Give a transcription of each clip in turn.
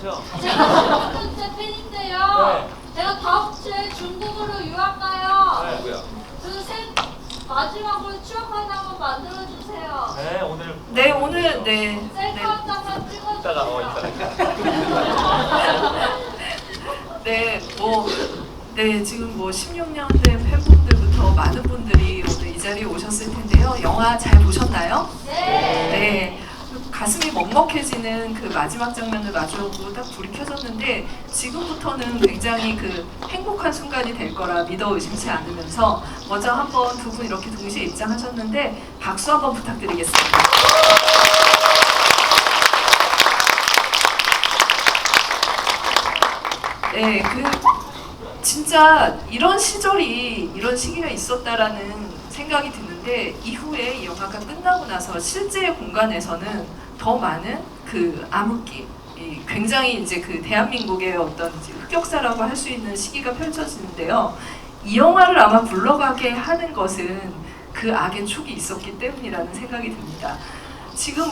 같아요. 제가 제 팬인데요. 네. 제가 다음 주에 중국으로 유학 가요. 네. 누구야? 마지막으로 추억 하나만 만들어 주세요. 네, 오늘. 네, 오늘 네. 셀카 한 장만 찍어주세요. 이따가. 네, 지금 16년 된 팬분들부터 많은 분들이 오늘 이 자리에 오셨을 텐데요. 영화 잘 보셨나요? 네. 네. 가슴이 먹먹해지는 그 마지막 장면을 마주하고 딱 불이 켜졌는데 지금부터는 굉장히 그 행복한 순간이 될 거라 믿어 의심치 않으면서 먼저 한번 두 분 이렇게 동시에 입장하셨는데 박수 한번 부탁드리겠습니다. 네, 진짜 이런 시기가 있었다라는 생각이 드는데 이후에 이 영화가 끝나고 나서 실제 공간에서는 더 많은 그 암흑기, 굉장히 이제 그 대한민국의 어떤 흑역사라고 할 수 있는 시기가 펼쳐지는데요. 이 영화를 아마 굴러가게 하는 것은 그 악의 촉이 있었기 때문이라는 생각이 듭니다. 지금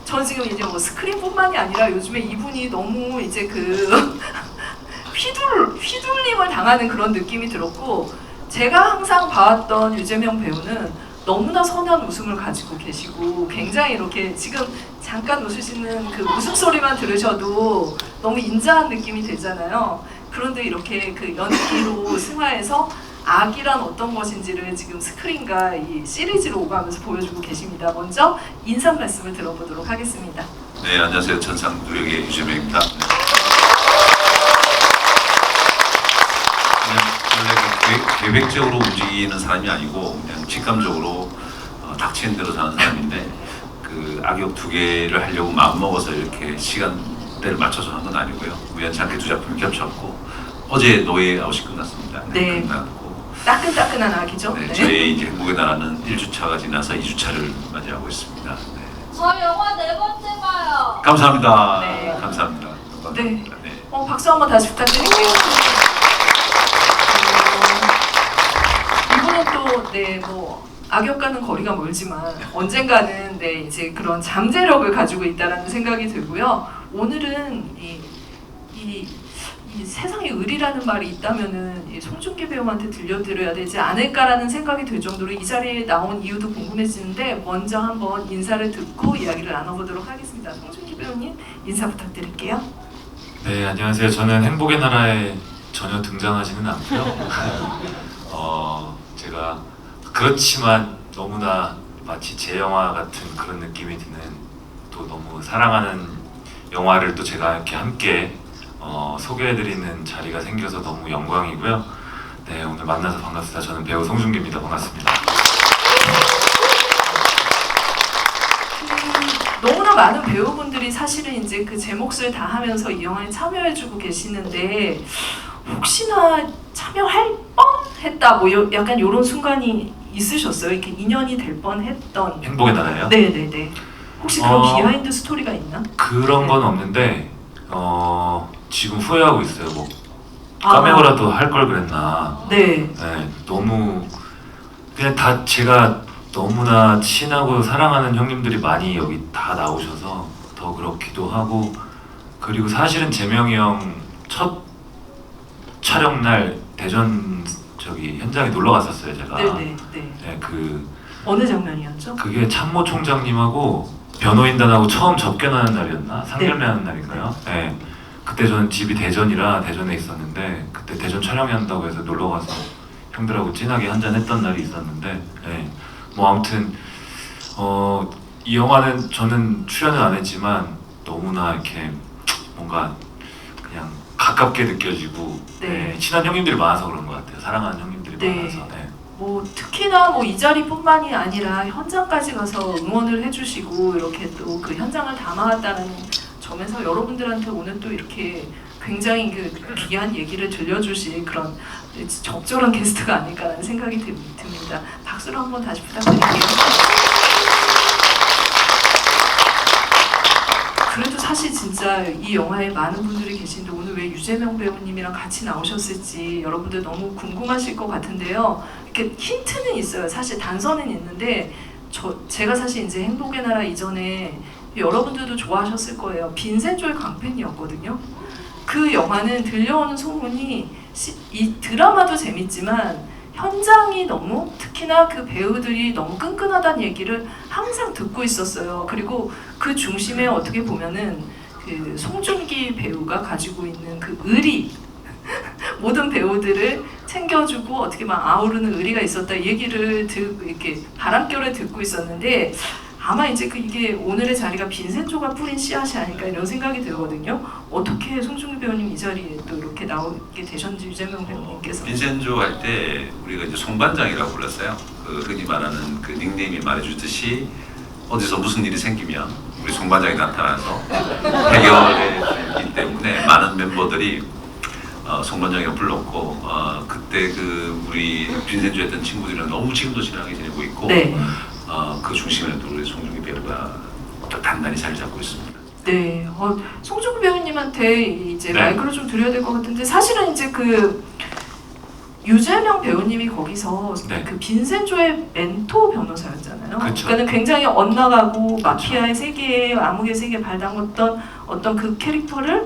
전 지금 이제 스크린뿐만이 아니라 요즘에 이분이 너무 이제 그 휘둘림을 당하는 그런 느낌이 들었고, 제가 항상 봐왔던 유재명 배우는 너무나 선한 웃음을 가지고 계시고 굉장히 이렇게 지금 잠깐 웃으시는 그 웃음소리만 들으셔도 너무 인자한 느낌이 들잖아요. 그런데 이렇게 그 연기로 승화해서 악이란 어떤 것인지를 지금 스크린과 이 시리즈로 오가면서 보여주고 계십니다. 먼저 인사 말씀을 들어보도록 하겠습니다. 네, 안녕하세요. 천상무력의 유재명입니다. 원래 계획적으로 움직이는 사람이 아니고 그냥 직감적으로 닥치는 대로 사는 사람인데 그 악역 두 개를 하려고 마음먹어서 이렇게 시간대를 맞춰서 한 건 아니고요. 우연찮게 두 작품이 겹쳤고 어제 노예 아웃이 끝났습니다. 네. 끝났고 따끈따끈한 악이죠. 네, 네. 저희 이제 행복의 나라는 1주차가 지나서 2주차를 맞이하고 있습니다. 네. 저 영화 4번째 봐요. 감사합니다. 네. 감사합니다. 네. 네. 박수 한번 다시 부탁드릴게요. 이분은 또 악역과는 거리가 멀지만 언젠가는 이제 그런 잠재력을 가지고 있다라는 생각이 들고요. 오늘은 이 세상에 의리라는 말이 있다면은 이 송중기 배우한테 들려드려야 되지 않을까라는 생각이 들 정도로 이 자리에 나온 이유도 궁금해지는데 먼저 한번 인사를 듣고 이야기를 나눠보도록 하겠습니다. 송중기 배우님 인사 부탁드릴게요. 네, 안녕하세요. 저는 행복의 나라에 전혀 등장하지는 않고요. 제가 그렇지만 너무나 마치 제 영화 같은 그런 느낌이 드는, 또 너무 사랑하는 영화를 또 제가 이렇게 함께 소개해드리는 자리가 생겨서 너무 영광이고요. 네, 오늘 만나서 반갑습니다. 저는 배우 송중기입니다. 반갑습니다. 너무나 많은 배우분들이 사실은 이제 그 제 몫을 다 하면서 이 영화에 참여해주고 계시는데 혹시나 참여할 뻔했다 약간 이런 순간이 있으셨어요? 이렇게 인연이 될 뻔했던 행복의 나라예요? 네네네. 혹시 그런 비하인드 스토리가 있나? 그런 건 없는데 지금 후회하고 있어요. 까메오라도 할 걸 그랬나. 네. 네, 너무 그냥 다 제가 너무나 친하고 사랑하는 형님들이 많이 여기 다 나오셔서 더 그렇기도 하고, 그리고 사실은 재명이 형 첫 촬영 날 대전 현장에 놀러 갔었어요, 제가. 네네. 네, 어느 장면이었죠? 그게 참모 총장님하고 변호인단하고 처음 접견하는 날이었나? 상견례하는 날인가요? 네. 그때 저는 집이 대전이라 대전에 있었는데 그때 대전 촬영한다고 해서 놀러 가서 형들하고 진하게 한잔 했던 날이 있었는데, 네. 아무튼 이 영화는 저는 출연은 안 했지만 너무나 이렇게 뭔가 그냥 가깝게 느껴지고, 네. 친한 형님들이 많아서 그런 것 같아요. 사랑하는 형님들이 많아서. 네. 특히나 이 자리뿐만이 아니라 현장까지 가서 응원을 해주시고 이렇게 또 그 현장을 담아왔다는 점에서 여러분들한테 오늘 또 이렇게 굉장히 그 귀한 얘기를 들려주실 그런 적절한 게스트가 아닐까라는 생각이 듭니다. 박수를 한번 다시 부탁드릴게요. 그래도 사실 진짜 이 영화에 많은 분들이 계신데 오늘 왜 유재명 배우님이랑 같이 나오셨을지 여러분들 너무 궁금하실 것 같은데요. 이렇게 힌트는 있어요. 사실 단서는 있는데 제가 사실 이제 행복의 나라 이전에 여러분들도 좋아하셨을 거예요. 빈센조의 광팬이었거든요. 그 영화는 들려오는 소문이 이 드라마도 재밌지만 현장이 너무, 특히나 그 배우들이 너무 끈끈하다는 얘기를 항상 듣고 있었어요. 그리고 그 중심에 어떻게 보면은 그 송중기 배우가 가지고 있는 그 의리, 모든 배우들을 챙겨주고 어떻게 막 아우르는 의리가 있었다 얘기를 이렇게 바람결에 듣고 있었는데, 아마 이제 이게 오늘의 자리가 빈센조가 뿌린 씨앗이 아닐까 이런 생각이 들거든요. 어떻게 송중기 배우님 이 자리에 또 이렇게 나오게 되셨는지 유재명 배우님께서. 빈센조 할 때 우리가 이제 송반장이라고 불렀어요. 그 흔히 말하는 그 닉네임이 말해주듯이 어디서 무슨 일이 생기면 우리 송반장이 나타나서 해결해 주기 때문에 많은 멤버들이 송반장이라고 불렀고, 그때 그 우리 빈센조 했던 친구들이랑 너무 지금도 친하게 지내고 있고, 네. 그 중심에 또 우리 송중기 배우가 또 단단히 자리 잡고 있습니다. 네, 송중기 배우님한테 이제 네. 마이크를 좀 드려야 될 것 같은데, 사실은 이제 그 유재명 배우님이 거기서 네. 그 빈센조의 멘토 변호사였잖아요. 그쵸. 그러니까는 굉장히 엇나가고 마피아의 세계에, 암흑의 세계에 발 담궜던 어떤 그 캐릭터를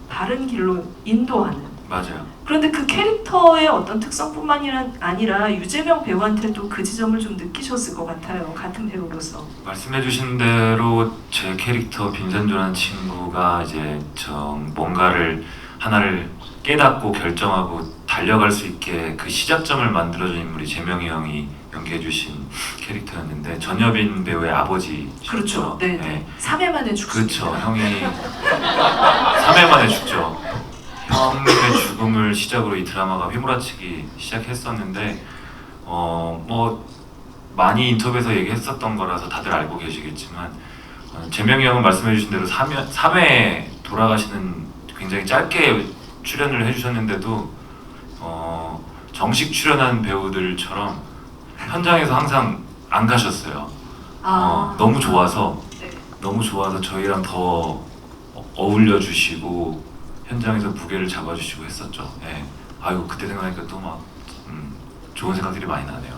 바른 길로 인도하는. 맞아요. 그런데 그 캐릭터의 어떤 특성뿐만이 아니라 유재명 배우한테도 그 지점을 좀 느끼셨을 것 같아요. 같은 배우로서. 말씀해주신 대로 제 캐릭터 빈센조라는 친구가 이제 뭔가를 하나를 깨닫고 결정하고 달려갈 수 있게 그 시작점을 만들어준 인물이 재명이 형이 연기해주신 캐릭터였는데, 전여빈 배우의 아버지. 그렇죠. 네. 네. 3회 만에 죽습니다. 그렇죠. 형이 3회 만에 죽죠. 형님의 죽음을 시작으로 이 드라마가 휘몰아치기 시작했었는데, 뭐 많이 인터뷰에서 얘기했었던 거라서 다들 알고 계시겠지만, 재명이 형은 말씀해주신 대로 3회 돌아가시는 굉장히 짧게 출연을 해주셨는데도 정식 출연한 배우들처럼 현장에서 항상 안 가셨어요. 너무 좋아서 네. 너무 좋아서 저희랑 더 어울려 주시고 현장에서 무게를 잡아주시고 했었죠. 예. 아이고 그때 생각하니까 또 막 좋은 생각들이 많이 나네요.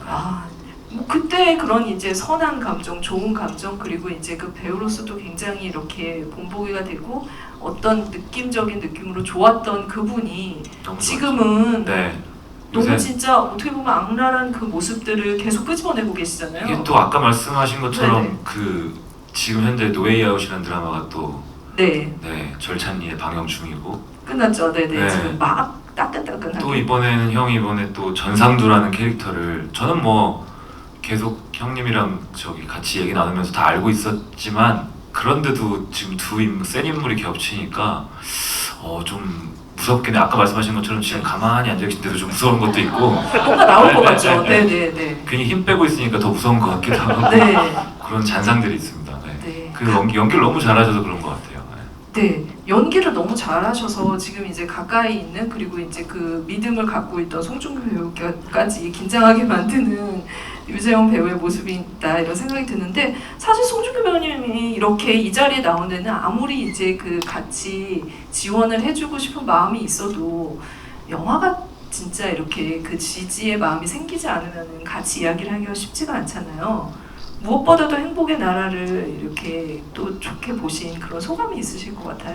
뭐 그때 그런 이제 선한 감정, 좋은 감정, 그리고 이제 그 배우로서도 굉장히 이렇게 본보기가 되고 어떤 느낌적인 느낌으로 좋았던 그분이 너무 지금은 네. 너무 요새 진짜 어떻게 보면 악랄한 그 모습들을 계속 끄집어내고 계시잖아요. 이게 또 아까 말씀하신 것처럼 네네. 그 지금 현재 노웨이 아웃이라는 드라마가 또 네, 절찬리에 방영 중이고, 끝났죠. 네네. 네. 지금 막 따끈따끈하게. 또 이번에는 형이 이번에 또 전상두라는 캐릭터를, 저는 뭐 계속 형님이랑 같이 얘기 나누면서 다 알고 있었지만, 그런데도 지금 센 인물이 겹치니까 좀 무섭긴 해. 아까 말씀하신 것처럼 지금 가만히 앉아 계신데도 좀 무서운 것도 있고, 뭔가 나올 것 같죠. 네네네. 괜히 힘 빼고 있으니까 더 무서운 것 같기도 하고 네. 그런 잔상들이 있습니다. 네. 네. 그 연기를 너무 잘하셔서 그런 것 같아요. 네, 연기를 너무 잘하셔서 지금 이제 가까이 있는, 그리고 이제 그 믿음을 갖고 있던 송중기 배우까지 긴장하게 만드는 유재영 배우의 모습이 있다 이런 생각이 드는데, 사실 송중기 배우님이 이렇게 이 자리에 나온 데는 아무리 이제 그 같이 지원을 해주고 싶은 마음이 있어도 영화가 진짜 이렇게 그 지지의 마음이 생기지 않으면 같이 이야기를 하기가 쉽지가 않잖아요. 무엇보다도 행복의 나라를 이렇게 또 좋게 보신 그런 소감이 있으실 것 같아요.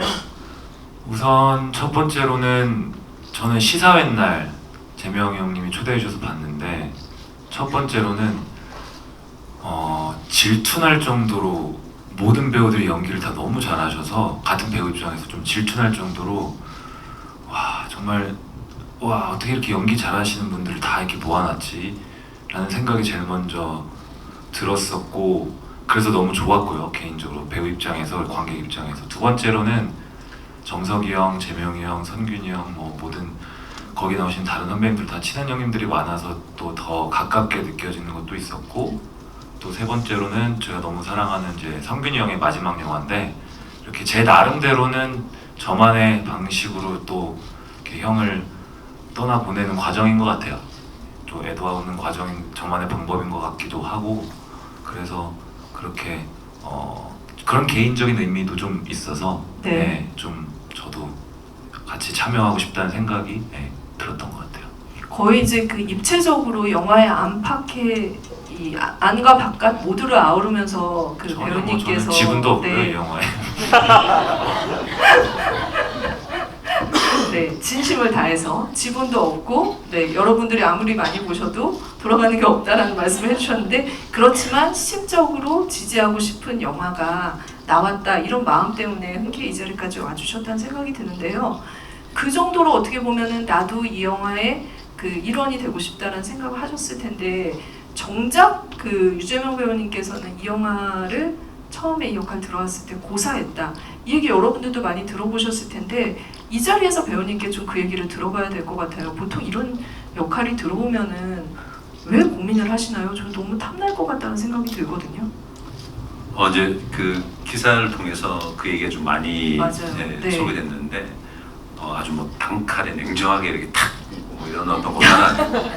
우선 첫 번째로는 저는 시사회 날 재명이 형님이 초대해 주셔서 봤는데, 첫 번째로는 질투날 정도로 모든 배우들이 연기를 다 너무 잘하셔서, 같은 배우 입장에서 좀 질투날 정도로 와 정말 와 어떻게 이렇게 연기 잘하시는 분들을 다 이렇게 모아놨지 라는 생각이 제일 먼저 들었었고, 그래서 너무 좋았고요. 개인적으로 배우 입장에서, 관객 입장에서. 두 번째로는 정석이 형, 재명이 형, 선균이 형, 뭐 모든 거기 나오신 다른 선배님들 다 친한 형님들이 많아서 또 더 가깝게 느껴지는 것도 있었고, 또 세 번째로는 제가 너무 사랑하는 이제 성균이 형의 마지막 영화인데, 이렇게 제 나름대로는 저만의 방식으로 또 이렇게 형을 떠나 보내는 과정인 것 같아요. 또 애도하는 과정인 저만의 방법인 것 같기도 하고, 그래서 그렇게 그런 개인적인 의미도 좀 있어서 네. 좀 저도 같이 참여하고 싶다는 생각이 들었던 것 같아요. 거의 이제 그 입체적으로 영화의 안팎에 이 안과 바깥 모두를 아우르면서 그 전혀 배우님께서 저는 지분도 없고요, 네, 이 영화에. 네, 진심을 다해서 지분도 없고 네, 여러분들이 아무리 많이 보셔도 돌아가는 게 없다라는 말씀을 해주셨는데 그렇지만 심적으로 지지하고 싶은 영화가 나왔다 이런 마음 때문에 흔쾌히 이 자리까지 와주셨다는 생각이 드는데요. 그 정도로 어떻게 보면은 나도 이 영화의 그 일원이 되고 싶다는 생각을 하셨을 텐데 정작 그 유재명 배우님께서는 이 영화를 처음에 이 역할 들어왔을 때 고사했다. 이 얘기 여러분들도 많이 들어보셨을 텐데 이 자리에서 배우님께 좀 그 얘기를 들어봐야 될 것 같아요. 보통 이런 역할이 들어오면은 왜 고민을 하시나요? 저는 너무 탐날 것 같다는 생각이 들거든요. 어제 그 기사를 통해서 그 얘기가 좀 많이 맞아요. 네. 소개됐는데 아주 뭐 단칼에 냉정하게 이렇게 탁뭐 이런 어떤 고사는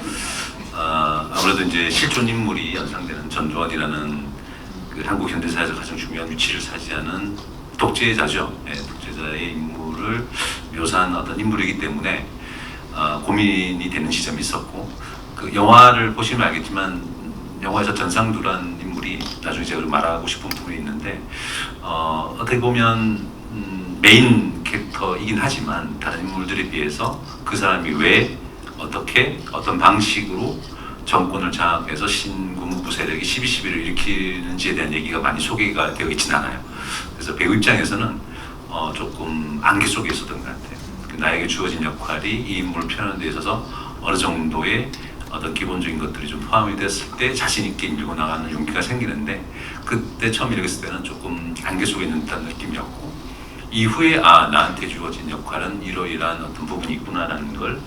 아무래도 이제 실존 인물이 연상되는 전두환이라는 그 한국 현대사에서 가장 중요한 위치를 차지하는 독재자죠. 독재자의 인물을 묘사한 어떤 인물이기 때문에 고민이 되는 지점이 있었고 그 영화를 보시면 알겠지만 영화에서 전상두란 인물이 나중에 제가 말하고 싶은 부분이 있는데 어떻게 보면 메인 캐릭터이긴 하지만 다른 인물들에 비해서 그 사람이 왜 어떻게 어떤 방식으로 정권을 장악해서 신군부 세력이 12.12를 일으키는지에 대한 얘기가 많이 소개가 되어 있지는 않아요. 그래서 배우 입장에서는 조금 안개 속에 있었던 것 같아요. 나에게 주어진 역할이 이 인물을 표현하는 데 있어서 어느 정도의 어떤 기본적인 것들이 좀 포함이 됐을 때 자신 있게 밀고 나가는 용기가 생기는데 그때 처음 읽었을 때는 조금 안개 속에 있는 듯한 느낌이었고 이후에 나한테 주어진 역할은 이러이러한 어떤 부분이 있구나라는 걸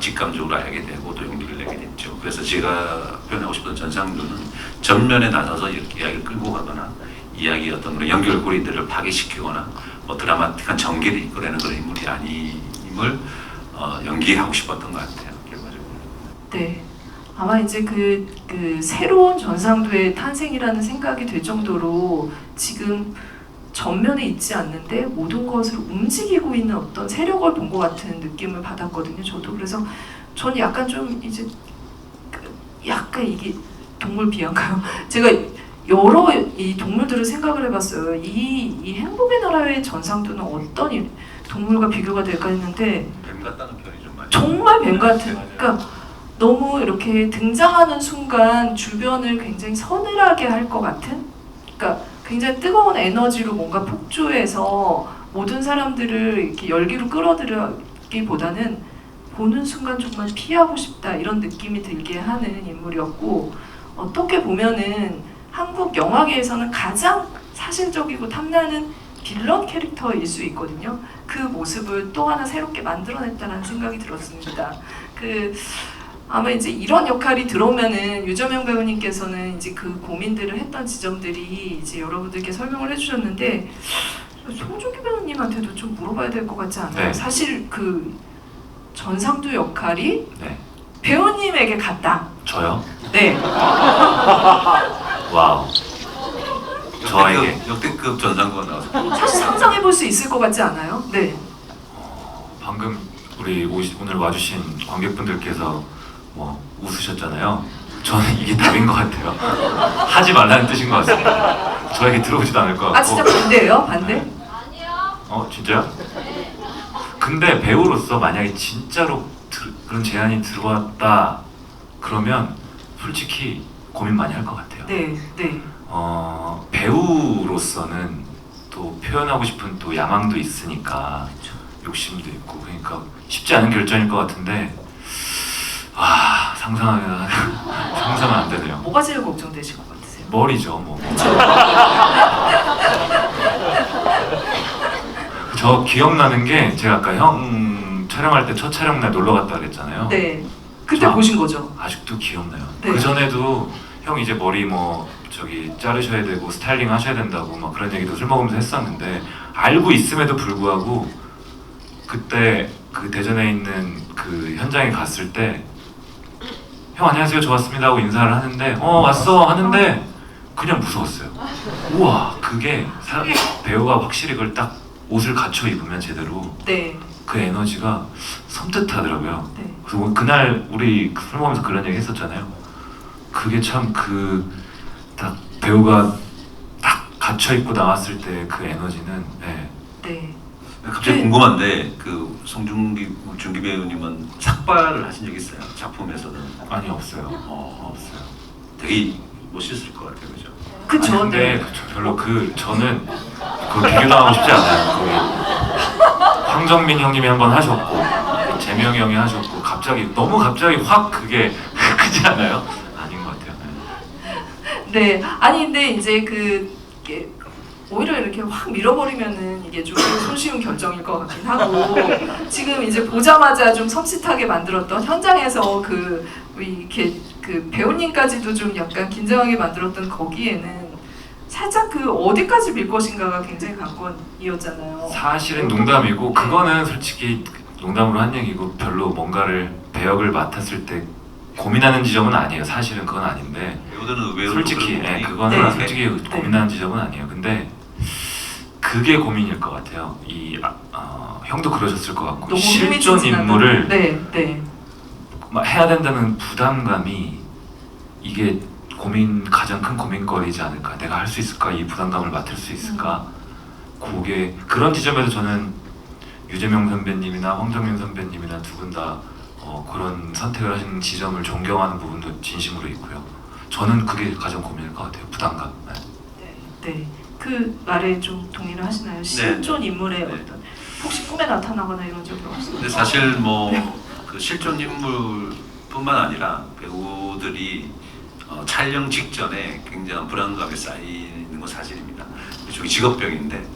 직감적으로 알게 되고 또 용기를 내게 됐죠. 그래서 제가 표현하고 싶은 전상두는 전면에 나서서 이렇게 이야기를 끌고 가거나 이야기의 어떤 그런 연결고리들을 파괴시키거나 뭐 드라마틱한 전개를 이끌어내는 그런 인물이 아님을 연기하고 싶었던 것 같아요. 결과적으로. 네. 아마 이제 그 새로운 전상두의 탄생이라는 생각이 들 정도로 지금 전면에 있지 않는데 모든 것을 움직이고 있는 어떤 세력을 본 것 같은 느낌을 받았거든요. 저도 그래서 저는 약간 좀 이제 약간 이게 동물 비한가요? 제가 여러 이 동물들을 생각을 해봤어요. 이 행복의 나라의 전상두는 어떤 동물과 비교가 될까 했는데 뱀 같다는 표현이 좀 많이. 정말 뱀 같은. 그러니까 너무 이렇게 등장하는 순간 주변을 굉장히 서늘하게 할 것 같은. 그러니까 굉장히 뜨거운 에너지로 뭔가 폭주해서 모든 사람들을 이렇게 열기로 끌어들이기보다는 보는 순간 정말 피하고 싶다 이런 느낌이 들게 하는 인물이었고 어떻게 보면은 한국 영화계에서는 가장 사실적이고 탐나는 빌런 캐릭터일 수 있거든요. 그 모습을 또 하나 새롭게 만들어냈다는 생각이 들었습니다. 아마 이제 이런 역할이 들어오면은 유재명 배우님께서는 이제 그 고민들을 했던 지점들이 이제 여러분들께 설명을 해주셨는데 송중기 배우님한테도 좀 물어봐야 될 것 같지 않아요? 네. 사실 그 전상두 역할이 네. 배우님에게 갔다. 저요? 네. 와우. 저에게. 역대급 전상구가 나와서 사실 상상해 볼 수 있을 것 같지 않아요? 네. 방금 우리 오늘 와주신 관객분들께서 뭐 웃으셨잖아요. 저는 이게 답인 것 같아요. 하지 말라는 뜻인 것 같습니다. 저에게 들어오지도 않을 것 같고. 아 진짜 반대예요? 반대? 아니요. 진짜요? 근데 배우로서 만약에 진짜로 그런 제안이 들어왔다 그러면 솔직히 고민 많이 할 것 같아요. 네, 네. 배우로서는 또 표현하고 싶은 또 야망도 있으니까 욕심도 있고 그러니까 쉽지 않은 결정일 것 같은데 상상은 안 되네요. 뭐가 제일 걱정되실 것 같으세요? 머리죠, 뭐. 저 기억나는 게 제가 아까 형 촬영할 때 첫 촬영날 놀러 갔다 그랬잖아요. 네. 그때 저 보신 거죠? 아직도 기억나요. 네. 그 전에도 형 이제 머리 뭐 자르셔야 되고 스타일링 하셔야 된다고 막 그런 얘기도 술 먹으면서 했었는데 알고 있음에도 불구하고 그때 그 대전에 있는 그 현장에 갔을 때 형 안녕하세요 저 왔습니다 하고 인사를 하는데 왔어 하는데 그냥 무서웠어요. 우와 그게 배우가 확실히 그걸 딱 옷을 갖춰 입으면 제대로 네. 그 에너지가 섬뜩하더라고요. 네. 그래서 그날 우리 술 먹으면서 그런 얘기 했었잖아요. 그게 참 딱 배우가 딱 갇혀 있고 나왔을 때 그 에너지는 네. 갑자기 네. 궁금한데 그 준기 배우님은 삭발을 하신 적 있어요? 작품에서는? 아니 없어요. 없어요. 되게 멋있을 것 같아요, 그죠? 그쵸. 아니, 근데 네. 별로 저는 그 비교당하고 싶지 않아요. 황정민 형님이 한번 하셨고 재명이 형이 하셨고 너무 갑자기 확 그게 크지 않아요? 아닌 것 같아요. 네. 아니 근데 이제 이게 오히려 이렇게 확 밀어버리면은 이게 좀 손쉬운 결정일 것 같긴 하고 지금 이제 보자마자 좀 섬찟하게 만들었던 현장에서 이렇게 배우님까지도 좀 약간 긴장하게 만들었던 거기에는 살짝 어디까지 밀 것인가가 굉장히 관건이었잖아요. 사실은 농담이고 그거는 솔직히 농담으로 한 얘기고 별로 뭔가를 배역을 맡았을 때 고민하는 지점은 아니에요. 사실은 그건 아닌데 배우들은 의외로 솔직히 그거는 네. 솔직히 고민하는 지점은 아니에요. 근데 그게 고민일 것 같아요. 형도 그러셨을 것 같고 너무 실존 흥미진진하다. 인물을 네. 막 해야 된다는 부담감이 이게 가장 큰 고민거리지 않을까. 내가 할 수 있을까? 이 부담감을 맡을 수 있을까? 그게 그런 지점에서 저는 유재명 선배님이나 황정민 선배님이나 두 분 다 그런 선택을 하시는 지점을 존경하는 부분도 진심으로 있고요. 저는 그게 가장 고민일 것 같아요. 부담감. 네. 그 말에 좀 동의를 하시나요? 실존 인물의 네. 어떤 혹시 꿈에 나타나거나 이런 적이 없어요? 근데 사실 그 실존 인물뿐만 아니라 배우들이 촬영 직전에 굉장한 불안감에 쌓이는 건 사실입니다. 저기 직업병인데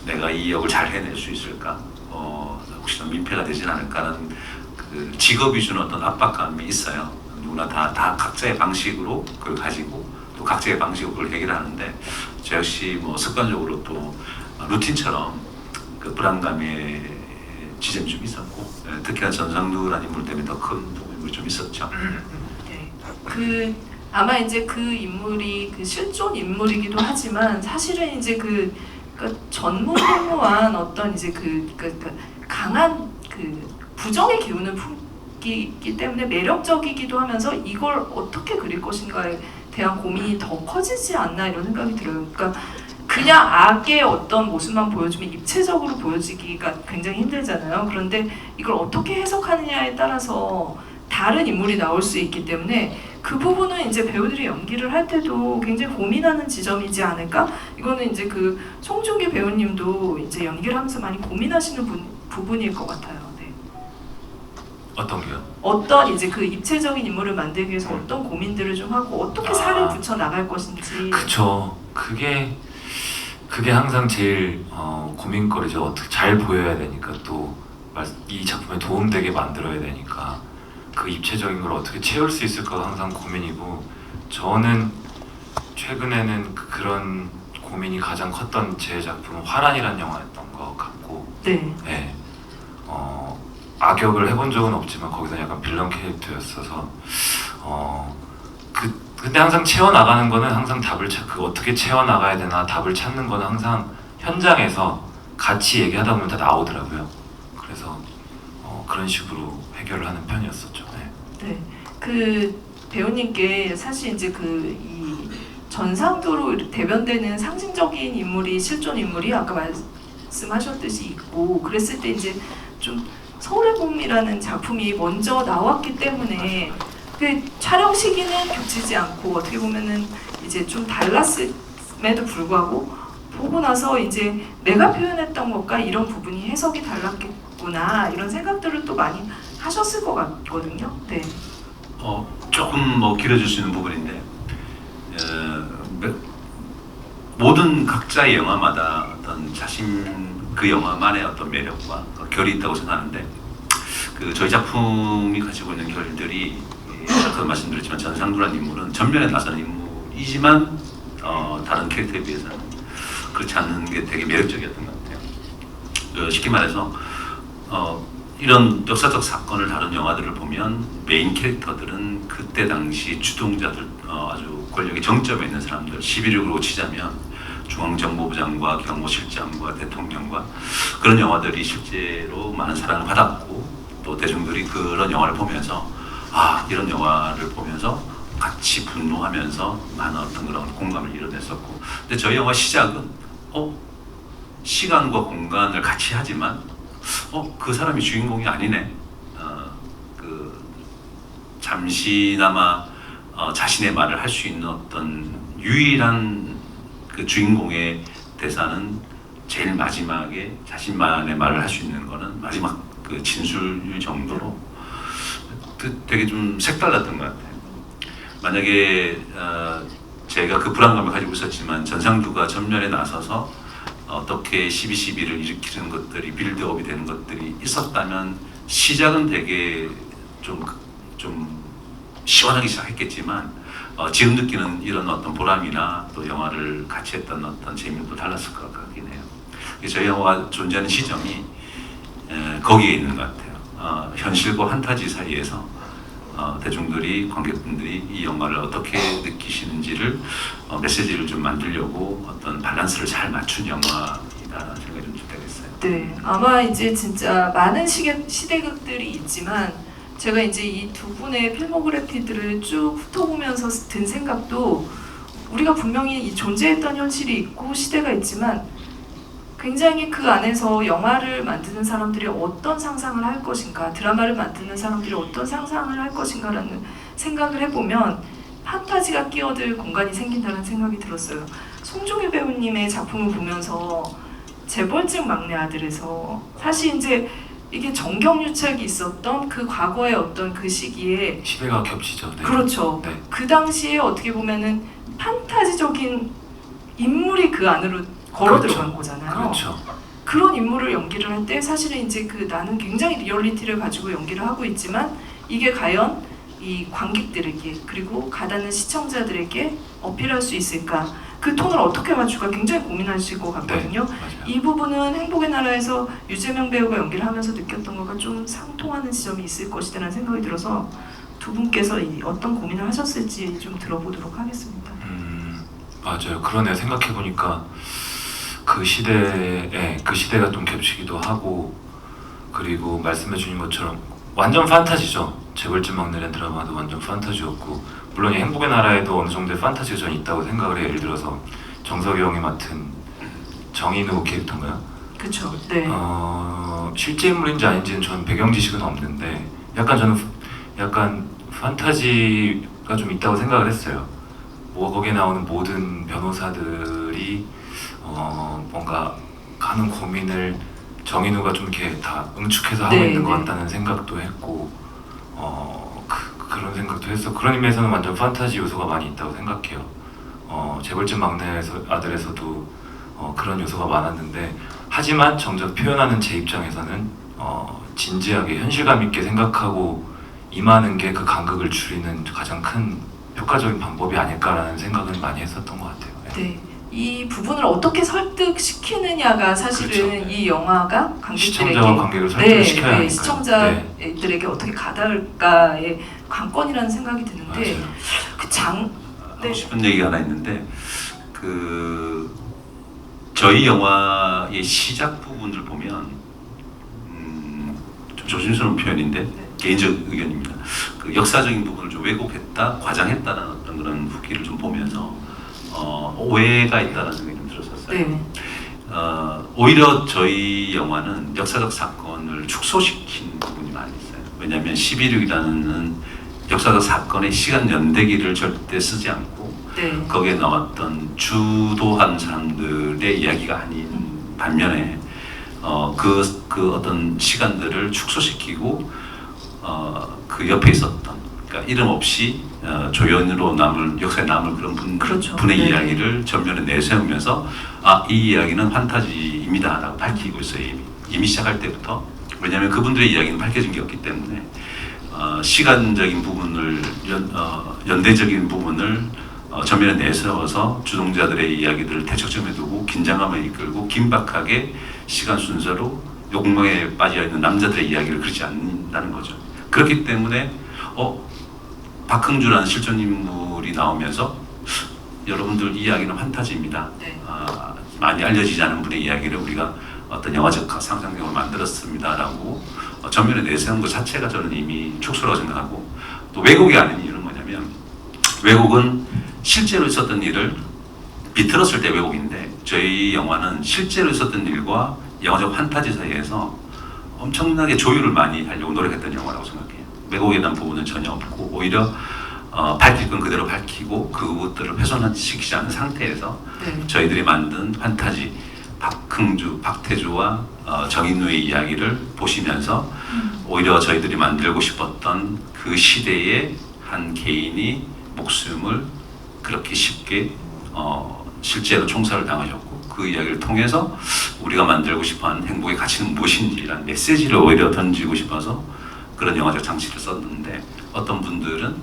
내가 이 역을 잘 해낼 수 있을까? 혹시나 민폐가 되진 않을까라는 그 직업이 주는 어떤 압박감이 있어요. 누구나 다 각자의 방식으로 그걸 가지고 또 각자의 방식으로 그걸 해결하는데 저 역시 습관적으로 또 루틴처럼 그 불안감의 지점이 좀 있었고 특히나 전상두라는 인물 때문에 더 큰 부분이 좀 있었죠. 네. 아마 이제 그 인물이 실존 인물이기도 하지만 사실은 이제 전무후무한 어떤 이제 강한 부정의 기운을 품기 때문에 매력적이기도 하면서 이걸 어떻게 그릴 것인가에 대한 고민이 더 커지지 않나 이런 생각이 들어요. 그러니까 그냥 악의 어떤 모습만 보여주면 입체적으로 보여지기가 굉장히 힘들잖아요. 그런데 이걸 어떻게 해석하느냐에 따라서 다른 인물이 나올 수 있기 때문에 그 부분은 이제 배우들이 연기를 할 때도 굉장히 고민하는 지점이지 않을까? 이거는 이제 송중기 배우님도 이제 연기를 하면서 많이 고민하시는 부분일 것 같아요. 네. 어떤 게요? 어떤 이제 입체적인 인물을 만들기 위해서 어떤 고민들을 좀 하고 어떻게 살을 붙여 나갈 것인지. 그쵸. 그게 항상 제일 고민거리죠. 어떻게 잘 보여야 되니까 또 이 작품에 도움되게 만들어야 되니까 그 입체적인 걸 어떻게 채울 수 있을까가 항상 고민이고 저는 최근에는 그런 고민이 가장 컸던 제 작품은 화란이라는 영화였던 것 같고 네. 악역을 해본 적은 없지만 거기서 약간 빌런 캐릭터였어서 근데 항상 채워나가는 거는 항상 어떻게 채워나가야 되나 답을 찾는 거는 항상 현장에서 같이 얘기하다 보면 다 나오더라고요. 그래서 그런 식으로 해결을 하는 편이었었죠. 네. 배우님께 사실 이제 이 전상도로 대변되는 상징적인 인물이 실존 인물이 아까 말씀하셨듯이 있고 그랬을 때 이제 좀 서울의 봄이라는 작품이 먼저 나왔기 때문에 촬영 시기는 겹치지 않고 어떻게 보면은 이제 좀 달랐음에도 불구하고 보고 나서 이제 내가 표현했던 것과 이런 부분이 해석이 달랐겠구나 이런 생각들을 또 많이 하셨을 것 같거든요. 네. 조금 길어질 수 있는 부분인데 모든 각자의 영화마다 어떤 그 영화만의 어떤 매력과 결이 있다고 생각하는데 저희 작품이 가지고 있는 결들이 아까 말씀드렸지만 전상두라는 인물은 전면에 나서는 인물이지만 다른 캐릭터에 비해서는 그렇지 않은 게 되게 매력적이었던 것 같아요. 쉽게 말해서 이런 역사적 사건을 다룬 영화들을 보면 메인 캐릭터들은 그때 당시 주동자들 아주 권력의 정점에 있는 사람들 11.6으로 치자면 중앙정보부장과 경호실장과 대통령과 그런 영화들이 실제로 많은 사랑을 받았고 또 대중들이 그런 영화를 보면서 이런 영화를 보면서 같이 분노하면서 많은 어떤 그런 공감을 이뤄냈었고, 근데 저희 영화 시작은 시간과 공간을 같이 하지만 그 사람이 주인공이 아니네. 그 잠시나마 자신의 말을 할 수 있는 어떤 유일한 그 주인공의 대사는 제일 마지막에 자신만의 말을 할 수 있는 거는 마지막 그 진술 정도로 되게 좀 색달랐던 것 같아요. 만약에 제가 그 불안감을 가지고 있었지만 전상규가 전면에 나서서 어떻게 12.12를 일으키는 것들이 빌드업이 되는 것들이 있었다면 시작은 되게 좀 시원하게 시작했겠지만 지금 느끼는 이런 어떤 보람이나 또 영화를 같이 했던 어떤 재미도 달랐을 것 같긴 해요. 저희 영화가 존재하는 시점이 거기에 있는 것 같아요. 현실과 판타지 사이에서 대중들이, 관객분들이 이 영화를 어떻게 느끼시는지를 메시지를 좀 만들려고 어떤 밸런스를 잘 맞춘 영화이다라는 생각이 좀 들었어요. 네, 아마 이제 진짜 많은 시대극들이 있지만 제가 이제 이 두 분의 필모그래피들을 쭉 훑어보면서 든 생각도 우리가 분명히 이 존재했던 현실이 있고 시대가 있지만 굉장히 그 안에서 영화를 만드는 사람들이 어떤 상상을 할 것인가, 드라마를 만드는 사람들이 어떤 상상을 할 것인가라는 생각을 해보면 판타지가 끼어들 공간이 생긴다는 생각이 들었어요. 송중기 배우님의 작품을 보면서 재벌집 막내 아들에서 사실 이제 이게 정경유착이 있었던 그 과거의 어떤 그 시기에 시대가 겹치죠. 네. 그렇죠. 네. 그 당시에 어떻게 보면은 판타지적인 인물이 그 안으로 걸어 그렇죠. 들어간 거잖아요. 그렇죠. 그런 인물을 연기를 할 때 사실은 이제 그 나는 굉장히 리얼리티를 가지고 연기를 하고 있지만 이게 과연 이 관객들에게 그리고 가닿는 시청자들에게 어필할 수 있을까? 그 톤을 어떻게 맞출까 굉장히 고민하실 것 같거든요. 네, 이 부분은 행복의 나라에서 유재명 배우가 연기를 하면서 느꼈던 것과 좀 상통하는 지점이 있을 것이라는 생각이 들어서 두 분께서 어떤 고민을 하셨을지 좀 들어보도록 하겠습니다. 맞아요. 그러네요. 생각해 보니까 그 시대가 좀 겹치기도 하고 그리고 말씀해 주신 것처럼 완전 판타지죠. 재벌집 막내라는 드라마도 완전 판타지였고 물론 이 행복의 나라에도 어느 정도의 판타지가 전 있다고 생각을 해요. 예를 들어서 정석이 형이 맡은 정인우 캐릭터인가요? 그렇죠. 네. 실제 인물인지 아닌지는 저는 배경 지식은 없는데 저는 판타지가 좀 있다고 생각을 했어요. 거기에 나오는 모든 변호사들이 뭔가 하는 고민을 정인우가 좀 이렇게 다 응축해서 하고 네, 있는 것 네. 같다는 생각도 했고 그런 생각도 했어. 그런 의미에서는 완전 판타지 요소가 많이 있다고 생각해요. 재벌집 막내 아들에서도 그런 요소가 많았는데 하지만 정작 표현하는 제 입장에서는 진지하게 현실감 있게 생각하고 임하는 게 그 간극을 줄이는 가장 큰 효과적인 방법이 아닐까라는 생각은 많이 했었던 것 같아요. 네. 이 부분을 어떻게 설득시키느냐가 사실은 그렇죠. 이 영화가 관객들에게 시청자와 관객을 설득시켜야 하니까요. 시청자들에게 어떻게 가닿을까의 관건이라는 생각이 드는데 맞아요. 하고 싶은 얘기가 하나 있는데 저희 영화의 시작 부분을 보면 좀 조심스러운 표현인데 개인적 의견입니다. 그 역사적인 부분을 좀 왜곡했다, 과장했다는 어떤 그런 후기를 좀 보면서 오해가 있다는 생각이 좀 들었었어요. 네. 오히려 저희 영화는 역사적 사건을 축소시킨 부분이 많이 있어요. 왜냐하면 11.6이라는 역사적 사건의 시간 연대기를 절대 쓰지 않고 네. 거기에 나왔던 주도한 사람들의 이야기가 아닌 반면에 그 어떤 시간들을 축소시키고 그 옆에 있었던 그러니까 이름 없이 조연으로 역사에 남을 그런 그렇죠. 분의 네. 이야기를 전면에 내세우면서 이 이야기는 판타지입니다라고 밝히고 있어요. 이미 시작할 때부터. 왜냐하면 그분들의 이야기는 밝혀진 게 없기 때문에 시간적인 부분을 연대적인 부분을 전면에 내세워서 주동자들의 이야기들을 대척점에 두고 긴장감을 이끌고 긴박하게 시간 순서로 욕망에 빠져있는 남자들의 이야기를 그리지 않는다는 거죠. 그렇기 때문에 박흥주라는 실존 인물이 나오면서 여러분들 이 이야기는 판타지입니다. 네. 많이 알려지지 않은 분의 이야기를 우리가 어떤 영화적 상상력을 만들었습니다라고 전면에 내세운 것 자체가 저는 이미 축소라고 생각하고 또 왜곡이 아닌 이유는 뭐냐면 왜곡은 실제로 있었던 일을 비틀었을 때 왜곡인데 저희 영화는 실제로 있었던 일과 영화적 판타지 사이에서 엄청나게 조율을 많이 하려고 노력했던 영화라고 생각해요. 왜곡에 대한 부분은 전혀 없고 오히려 밝힐 건 그대로 밝히고 그것들을 훼손시키지 않은 상태에서 네. 저희들이 만든 판타지 박흥주, 박태주와 정인우의 이야기를 보시면서 오히려 저희들이 만들고 싶었던 그 시대의 한 개인이 목숨을 그렇게 쉽게 실제로 총살을 당하셨고 그 이야기를 통해서 우리가 만들고 싶어하는 행복의 가치는 무엇인지라는 메시지를 오히려 던지고 싶어서 그런 영화적 장치를 썼는데 어떤 분들은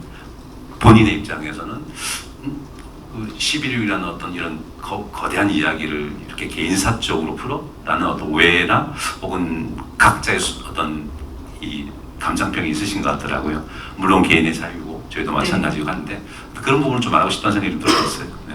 본인의 입장에서는 11.6이라는 어떤 이런 거대한 이야기를 이렇게 개인사적으로 풀어? 라는 어떤 오해나 혹은 각자의 어떤 이 감상평이 있으신 것 같더라고요. 물론 개인의 자유고 저희도 마찬가지고 한데 그런 부분을 좀 알고 싶다는 생각이 들었어요. 네.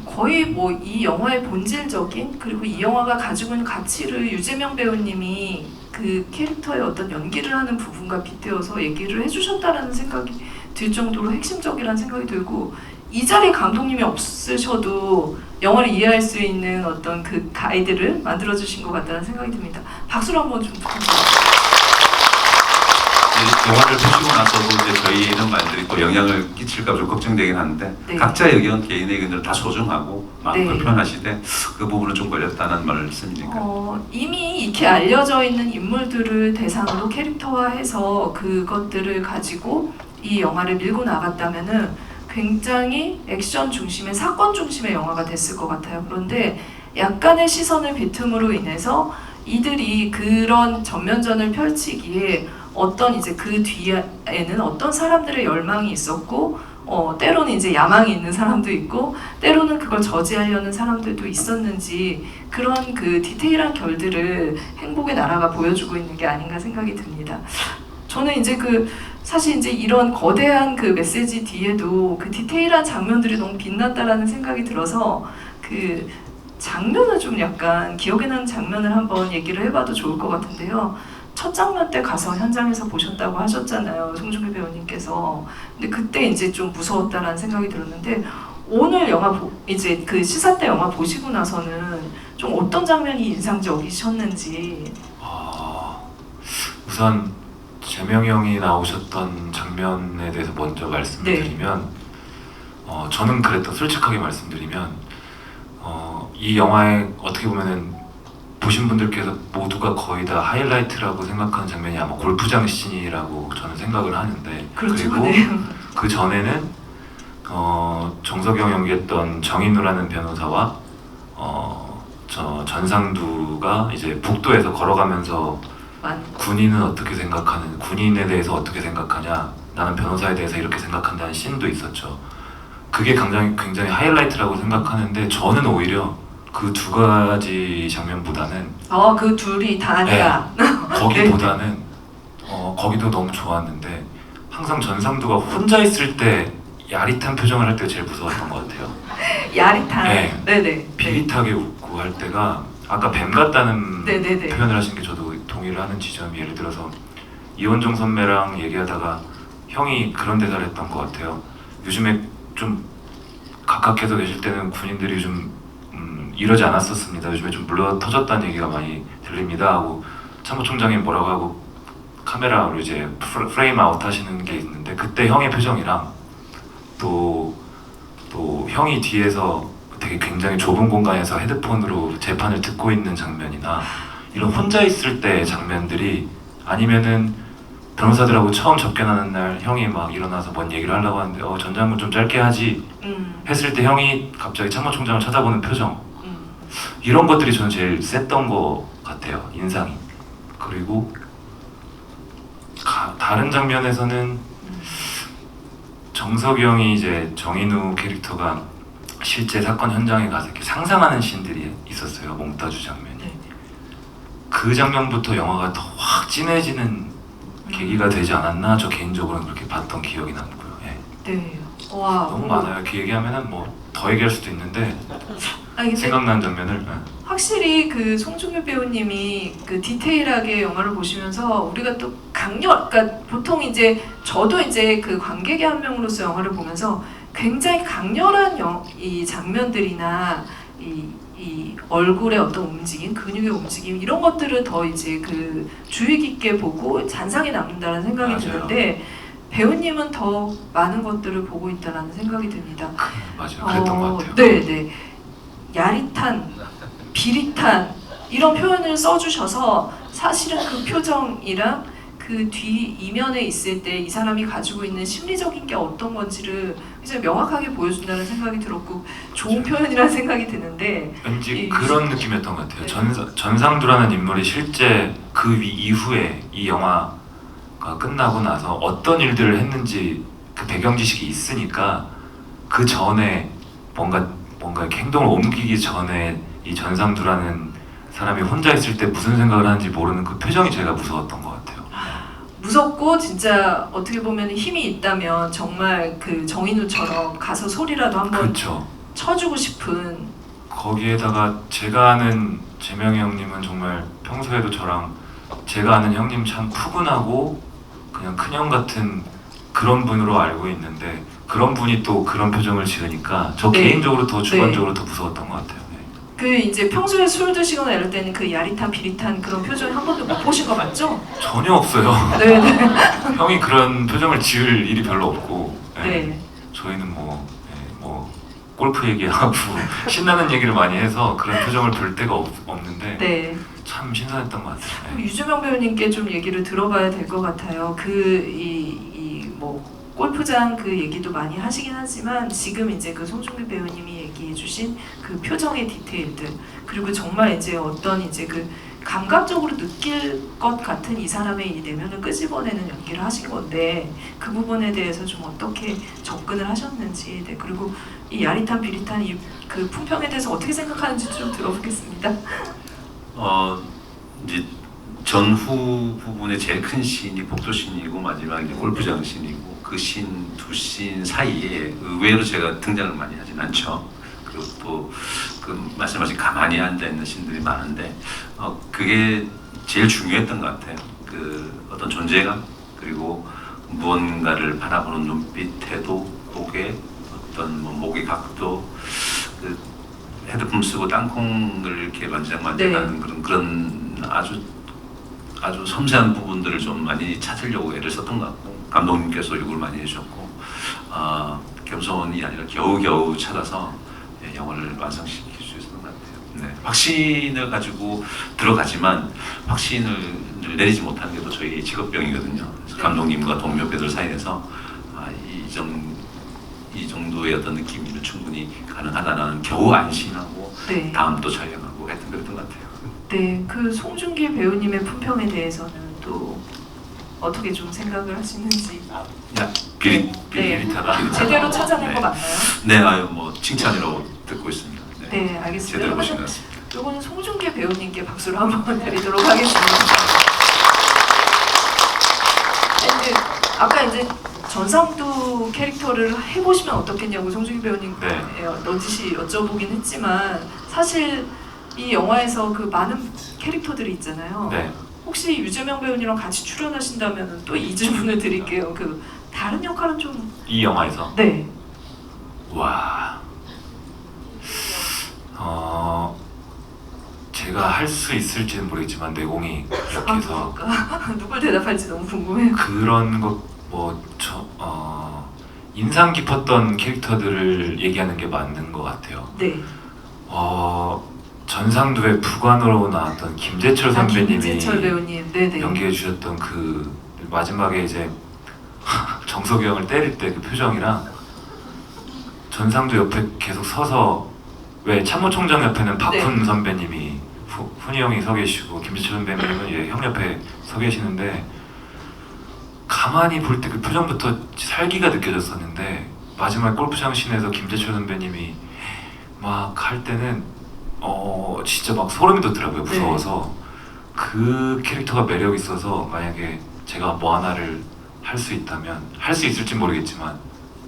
거의 뭐 이 영화의 본질적인 그리고 이 영화가 가지고 있는 가치를 유재명 배우님이 그 캐릭터의 어떤 연기를 하는 부분과 빗대어서 얘기를 해주셨다라는 생각이 들 정도로 핵심적이라는 생각이 들고 이 자리에 감독님이 없으셔도 영화를 이해할 수 있는 어떤 그 가이드를 만들어주신 것 같다는 생각이 듭니다. 박수를 한번 좀 부탁드립니다. 영화를 보시고 나서도 이제 저희는 말들이 또 영향을 끼칠까 좀 걱정되긴 하는데 네. 각자의 의견, 개인의 의견들은 다 소중하고 마음껏 네. 표현하시되 그 부분은 좀 걸렸다는 말씀이니까. 이미 익히 알려져 있는 인물들을 대상으로 캐릭터화해서 그것들을 가지고 이 영화를 밀고 나갔다면은 굉장히 액션 중심의 사건 중심의 영화가 됐을 것 같아요. 그런데 약간의 시선을 비틈으로 인해서 이들이 그런 전면전을 펼치기에 어떤 이제 그 뒤에는 어떤 사람들의 열망이 있었고 때로는 이제 야망이 있는 사람도 있고 때로는 그걸 저지하려는 사람들도 있었는지 그런 그 디테일한 결들을 행복의 나라가 보여주고 있는 게 아닌가 생각이 듭니다. 저는 이제 사실 이제 이런 거대한 그 메시지 뒤에도 그 디테일한 장면들이 너무 빛났다라는 생각이 들어서 그 장면을 좀 약간 기억에 나는 장면을 한번 얘기를 해봐도 좋을 것 같은데요. 첫 장면 때 가서 현장에서 보셨다고 하셨잖아요, 송중기 배우님께서. 근데 그때 이제 좀 무서웠다라는 생각이 들었는데 오늘 영화 이제 그 시사 때 영화 보시고 나서는 좀 어떤 장면이 인상적이셨는지. 우선 재명이 형이 나오셨던 장면에 대해서 먼저 말씀을 네. 드리면 저는 그랬던 솔직하게 말씀드리면 이 영화에 어떻게 보면은 보신 분들께서 모두가 거의 다 하이라이트라고 생각하는 장면이 아마 골프장 씬이라고 저는 생각을 하는데 그렇죠. 그리고 네. 그 전에는 정석영 연기했던 정인우라는 변호사와 저 전상두가 이제 북도에서 걸어가면서 군인은 어떻게 생각하는, 군인에 대해서 어떻게 생각하냐, 나는 변호사에 대해서 이렇게 생각한다는 씬도 있었죠. 그게 굉장히 하이라이트라고 생각하는데 저는 오히려 그 두 가지 장면보다는 그 둘이 다 아니야. 거기보다는 거기도 너무 좋았는데 항상 전상두가 혼자 있을 때 야릿한 표정을 할 때 제일 무서웠던 것 같아요. 야릿한. 네. 네네. 비릿하게 웃고 할 때가 아까 뱀 같다는 네네네. 표현을 하신 게 저도 동의를 하는 지점이 예를 들어서 이원종 선배랑 얘기하다가 형이 그런 대사를 했던 것 같아요. 요즘에 좀 각각해서 계실 때는 군인들이 좀 이러지 않았었습니다. 요즘에 좀 물러 터졌다는 얘기가 많이 들립니다 하고 참모총장이 뭐라고 하고 카메라로 이제 프레임 아웃 하시는 게 있는데 그때 형의 표정이랑 또 형이 뒤에서 되게 굉장히 좁은 공간에서 헤드폰으로 재판을 듣고 있는 장면이나 이런 혼자 있을 때 장면들이 아니면은 변호사들하고 처음 접견하는 날 형이 막 일어나서 뭔 얘기를 하려고 하는데 전 장면 좀 짧게 하지 했을 때 형이 갑자기 참모총장을 쳐다보는 표정 이런 것들이 저는 제일 셌던 것 같아요, 인상이. 그리고 다른 장면에서는 정석영이 이제 정인우 캐릭터가 실제 사건 현장에 가서 이렇게 상상하는 씬들이 있었어요, 몽타주 장면이. 그 장면부터 영화가 더 확 진해지는 계기가 되지 않았나, 저 개인적으로는 그렇게 봤던 기억이 남고요. 예. 네. 와. 너무 많아요. 이렇게 얘기하면은 뭐 더 얘기할 수도 있는데 근데 생각난 장면을. 확실히 그 송중기 배우님이 그 디테일하게 영화를 보시면서 우리가 또 그러니까 보통 이제 저도 이제 그 관객의 한 명으로서 영화를 보면서 굉장히 강렬한 이 장면들이나 이 얼굴의 어떤 움직임, 근육의 움직임 이런 것들을 더 이제 그 주의 깊게 보고 잔상에 남는다는 생각이 맞아요. 드는데 배우님은 더 많은 것들을 보고 있다는 생각이 듭니다. 맞아요. 그랬던 것 같아요. 네. 야릿한, 비릿한 이런 표현을 써주셔서 사실은 그 표정이랑 그 뒤 이면에 있을 때 이 사람이 가지고 있는 심리적인 게 어떤 건지를 굉장히 명확하게 보여준다는 생각이 들었고 좋은 표현이라는 생각이 드는데 왠지 그런 느낌이었던 것 같아요. 네. 전상두라는 인물이 실제 그 이후에 이 영화가 끝나고 나서 어떤 일들을 했는지 그 배경 지식이 있으니까 그 전에 뭔가 이렇게 행동을 옮기기 전에 이 전상두라는 사람이 혼자 있을 때 무슨 생각을 하는지 모르는 그 표정이 제가 무서웠던 것 같아요. 무섭고 진짜 어떻게 보면 힘이 있다면 정말 그 정인우처럼 가서 소리라도 한번 그렇죠. 쳐주고 싶은 거기에다가 제가 아는 재명이 형님은 정말 평소에도 저랑 제가 아는 형님 참 푸근하고 그냥 큰형 같은 그런 분으로 알고 있는데 그런 분이 또 그런 표정을 지으니까 저 네. 개인적으로 더 주관적으로 더 무서웠던 것 같아요. 네. 그 이제 평소에 술 드시거나 이럴 때는 그 야릿한 비릿한 그런 표정 한 번도 못 보신 거 맞죠? 전혀 없어요. 네네. 형이 그런 표정을 지을 일이 별로 없고 네. 저희는 뭐 골프 얘기하고 신나는 얘기를 많이 해서 그런 표정을 볼 때가 없는데 네. 참 신선했던 것 같아요. 네. 유주명 배우님께 좀 얘기를 들어봐야 될 것 같아요. 뭐 골프장 그 얘기도 많이 하시긴 하지만 지금 이제 그 송중기 배우님이 얘기해주신 그 표정의 디테일들 그리고 정말 이제 어떤 이제 그 감각적으로 느낄 것 같은 이 사람의 이 내면을 끄집어내는 연기를 하신 건데 그 부분에 대해서 좀 어떻게 접근을 하셨는지 네, 그리고 이 야릿한 비릿한 이 그 품평에 대해서 어떻게 생각하는지 좀 들어보겠습니다. 이제 전후 부분의 제일 큰 씬이 복도씬이고 마지막 이제 골프장 씬이고 그 씬 두 씬 사이에 의외로 제가 등장을 많이 하진 않죠. 그리고 또 그 말씀하신 가만히 앉아 있는 씬들이 많은데 그게 제일 중요했던 것 같아요. 그 어떤 존재감 그리고 무언가를 바라보는 눈빛, 태도, 고개, 어떤 뭐 목의 각도, 그 헤드폰 쓰고 땅콩을 이렇게 만지작만지작하는 그런 아주 섬세한 부분들을 좀 많이 찾으려고 애를 썼던 것 같고 감독님께서 요구를 많이 해주셨고 겸손이 아니라 겨우겨우 찾아서 영화를 완성시킬 수 있었던 것 같아요. 네. 확신을 가지고 들어가지만 확신을 내리지 못하는 게 또 저희 직업병이거든요. 그래서 감독님과 동료 배우들 사이에서 이 정도의 어떤 느낌이면 충분히 가능하다는 겨우 안심하고 네. 다음 또 촬영하고 하여튼 그랬던 것 같아요. 네, 그 송중기 배우님의 품평에 대해서는 또 어떻게 좀 생각을 하시는지 비릿하다. 제대로 찾아낸 거 맞나요? 네, 아유 뭐 칭찬이라고 듣고 있습니다. 네, 알겠습니다. 제대로 보신 것 같습니다. 이거는 송중기 배우님께 박수를 한번 드리도록 하겠습니다. 근데 아까 이제 전상두 캐릭터를 해보시면 어떻겠냐고 송중기 배우님 넌지시 여쭤보긴 했지만 사실 이 영화에서 그 많은 캐릭터들이 있잖아요. 네. 혹시 유재명 배우님이랑 같이 출연하신다면 또 이 질문을 드릴게요. 그 다른 역할은 좀 이 영화에서 네. 와. 제가 할 수 있을지는 모르겠지만 내공이 부족해서 누굴 대답할지 너무 궁금해요. 그런 것 인상 깊었던 캐릭터들을 얘기하는 게 맞는 것 같아요. 네. 전상두의 부관으로 나왔던 김재철 선배님이 김재철 배우님, 네네. 연기해 주셨던 그 마지막에 이제 정석이 형을 때릴 때 그 표정이랑 전상두 옆에 계속 서서 왜 참모총장 옆에는 박훈 네. 선배님이 훈이 형이 서 계시고 김재철 선배님은 형 옆에 서 계시는데 가만히 볼 때 그 표정부터 살기가 느껴졌었는데 마지막 골프장 씬에서 김재철 선배님이 막 할 때는 진짜 막 소름이 돋더라고요. 무서워서. 그 캐릭터가 매력 있어서 만약에 제가 뭐 하나를 할 수 있다면 할 수 있을지 모르겠지만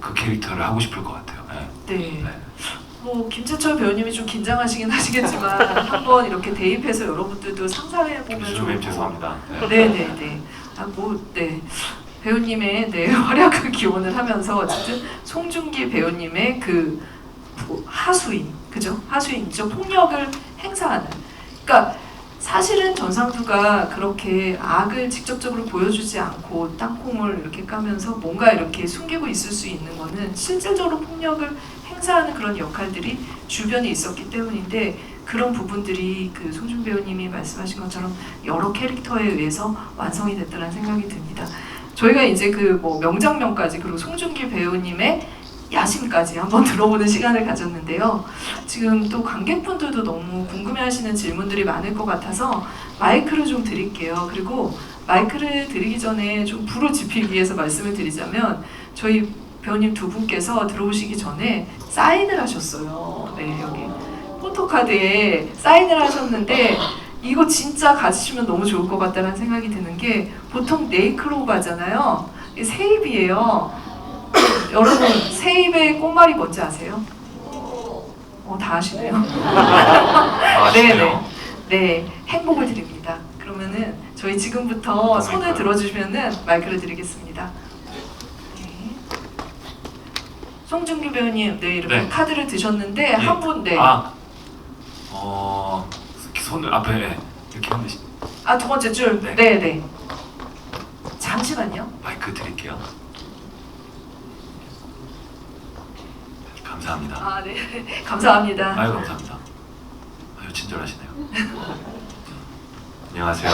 그 캐릭터를 하고 싶을 것 같아요. 네. 네. 뭐 김재철 배우님이 좀 긴장하시긴 하시겠지만 한번 이렇게 대입해서 여러분들도 상상해 보면 김재철 배우님 죄송합니다. 네. 네네네. 네. 배우님의 네, 활약을 기원을 하면서 어쨌든 송중기 배우님의 그 하수인, 그죠? 하수인적 폭력을 행사하는. 그러니까 사실은 전상두가 그렇게 악을 직접적으로 보여주지 않고 땅콩을 이렇게 까면서 뭔가 이렇게 숨기고 있을 수 있는 거는 실질적으로 폭력을 행사하는 그런 역할들이 주변에 있었기 때문인데 그런 부분들이 그 송중 배우님이 말씀하신 것처럼 여러 캐릭터에 의해서 완성이 됐다는 생각이 듭니다. 저희가 이제 그 뭐 명장면까지 그리고 송중기 배우님의 야심까지 한번 들어보는 시간을 가졌는데요. 지금 또 관객분들도 너무 궁금해하시는 질문들이 많을 것 같아서 마이크를 좀 드릴게요. 그리고 마이크를 드리기 전에 좀 불을 지피기 위해서 말씀을 드리자면 저희 배우님 두 분께서 들어오시기 전에 사인을 하셨어요. 네, 여기 포토카드에 사인을 하셨는데 이거 진짜 가지시면 너무 좋을 것 같다는 생각이 드는 게 보통 네이클로바잖아요. 이게 세입이에요. 여러분 세입의 꽃말이 뭔지 아세요? 다 아시네요. 네네. 네, 행복을 드립니다. 그러면은 저희 지금부터 손을 들어주시면은 마이크를 드리겠습니다. 네. 송중기 배우님, 네 이렇게 네. 카드를 드셨는데 예. 한 분, 네. 손을 앞에 이렇게 한 번씩 두 번째 줄. 네. 네. 잠시만요. 마이크 드릴게요. 감사합니다. 네. 감사합니다. 아유 감사합니다. 아유 친절하시네요. 안녕하세요.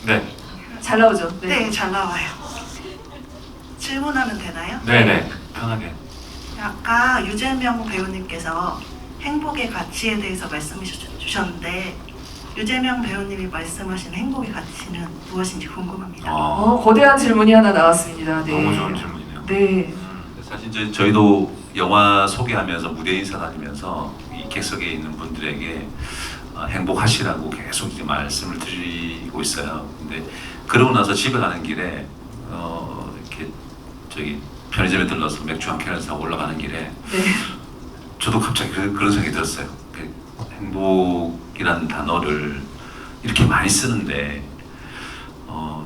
네. 잘 나오죠? 네, 잘 나와요. 질문하면 되나요? 네네. 편하게. 아까 유재명 배우님께서 행복의 가치에 대해서 말씀해 주셨는데 유재명 배우님이 말씀하신 행복의 가치는 무엇인지 궁금합니다. 거대한 질문이 하나 나왔습니다. 네. 너무 좋은 질문이네요. 네. 사실 이제 저희도 영화 소개하면서 무대 인사 다니면서 이 객석에 있는 분들에게 행복하시라고 계속 이제 말씀을 드리고 있어요. 근데 그러고 나서 집에 가는 길에 이렇게 저기 편의점에 들러서 맥주 한 캔을 사고 올라가는 길에 네. 저도 갑자기 그런 생각이 들었어요. 행복이라는 단어를 이렇게 많이 쓰는데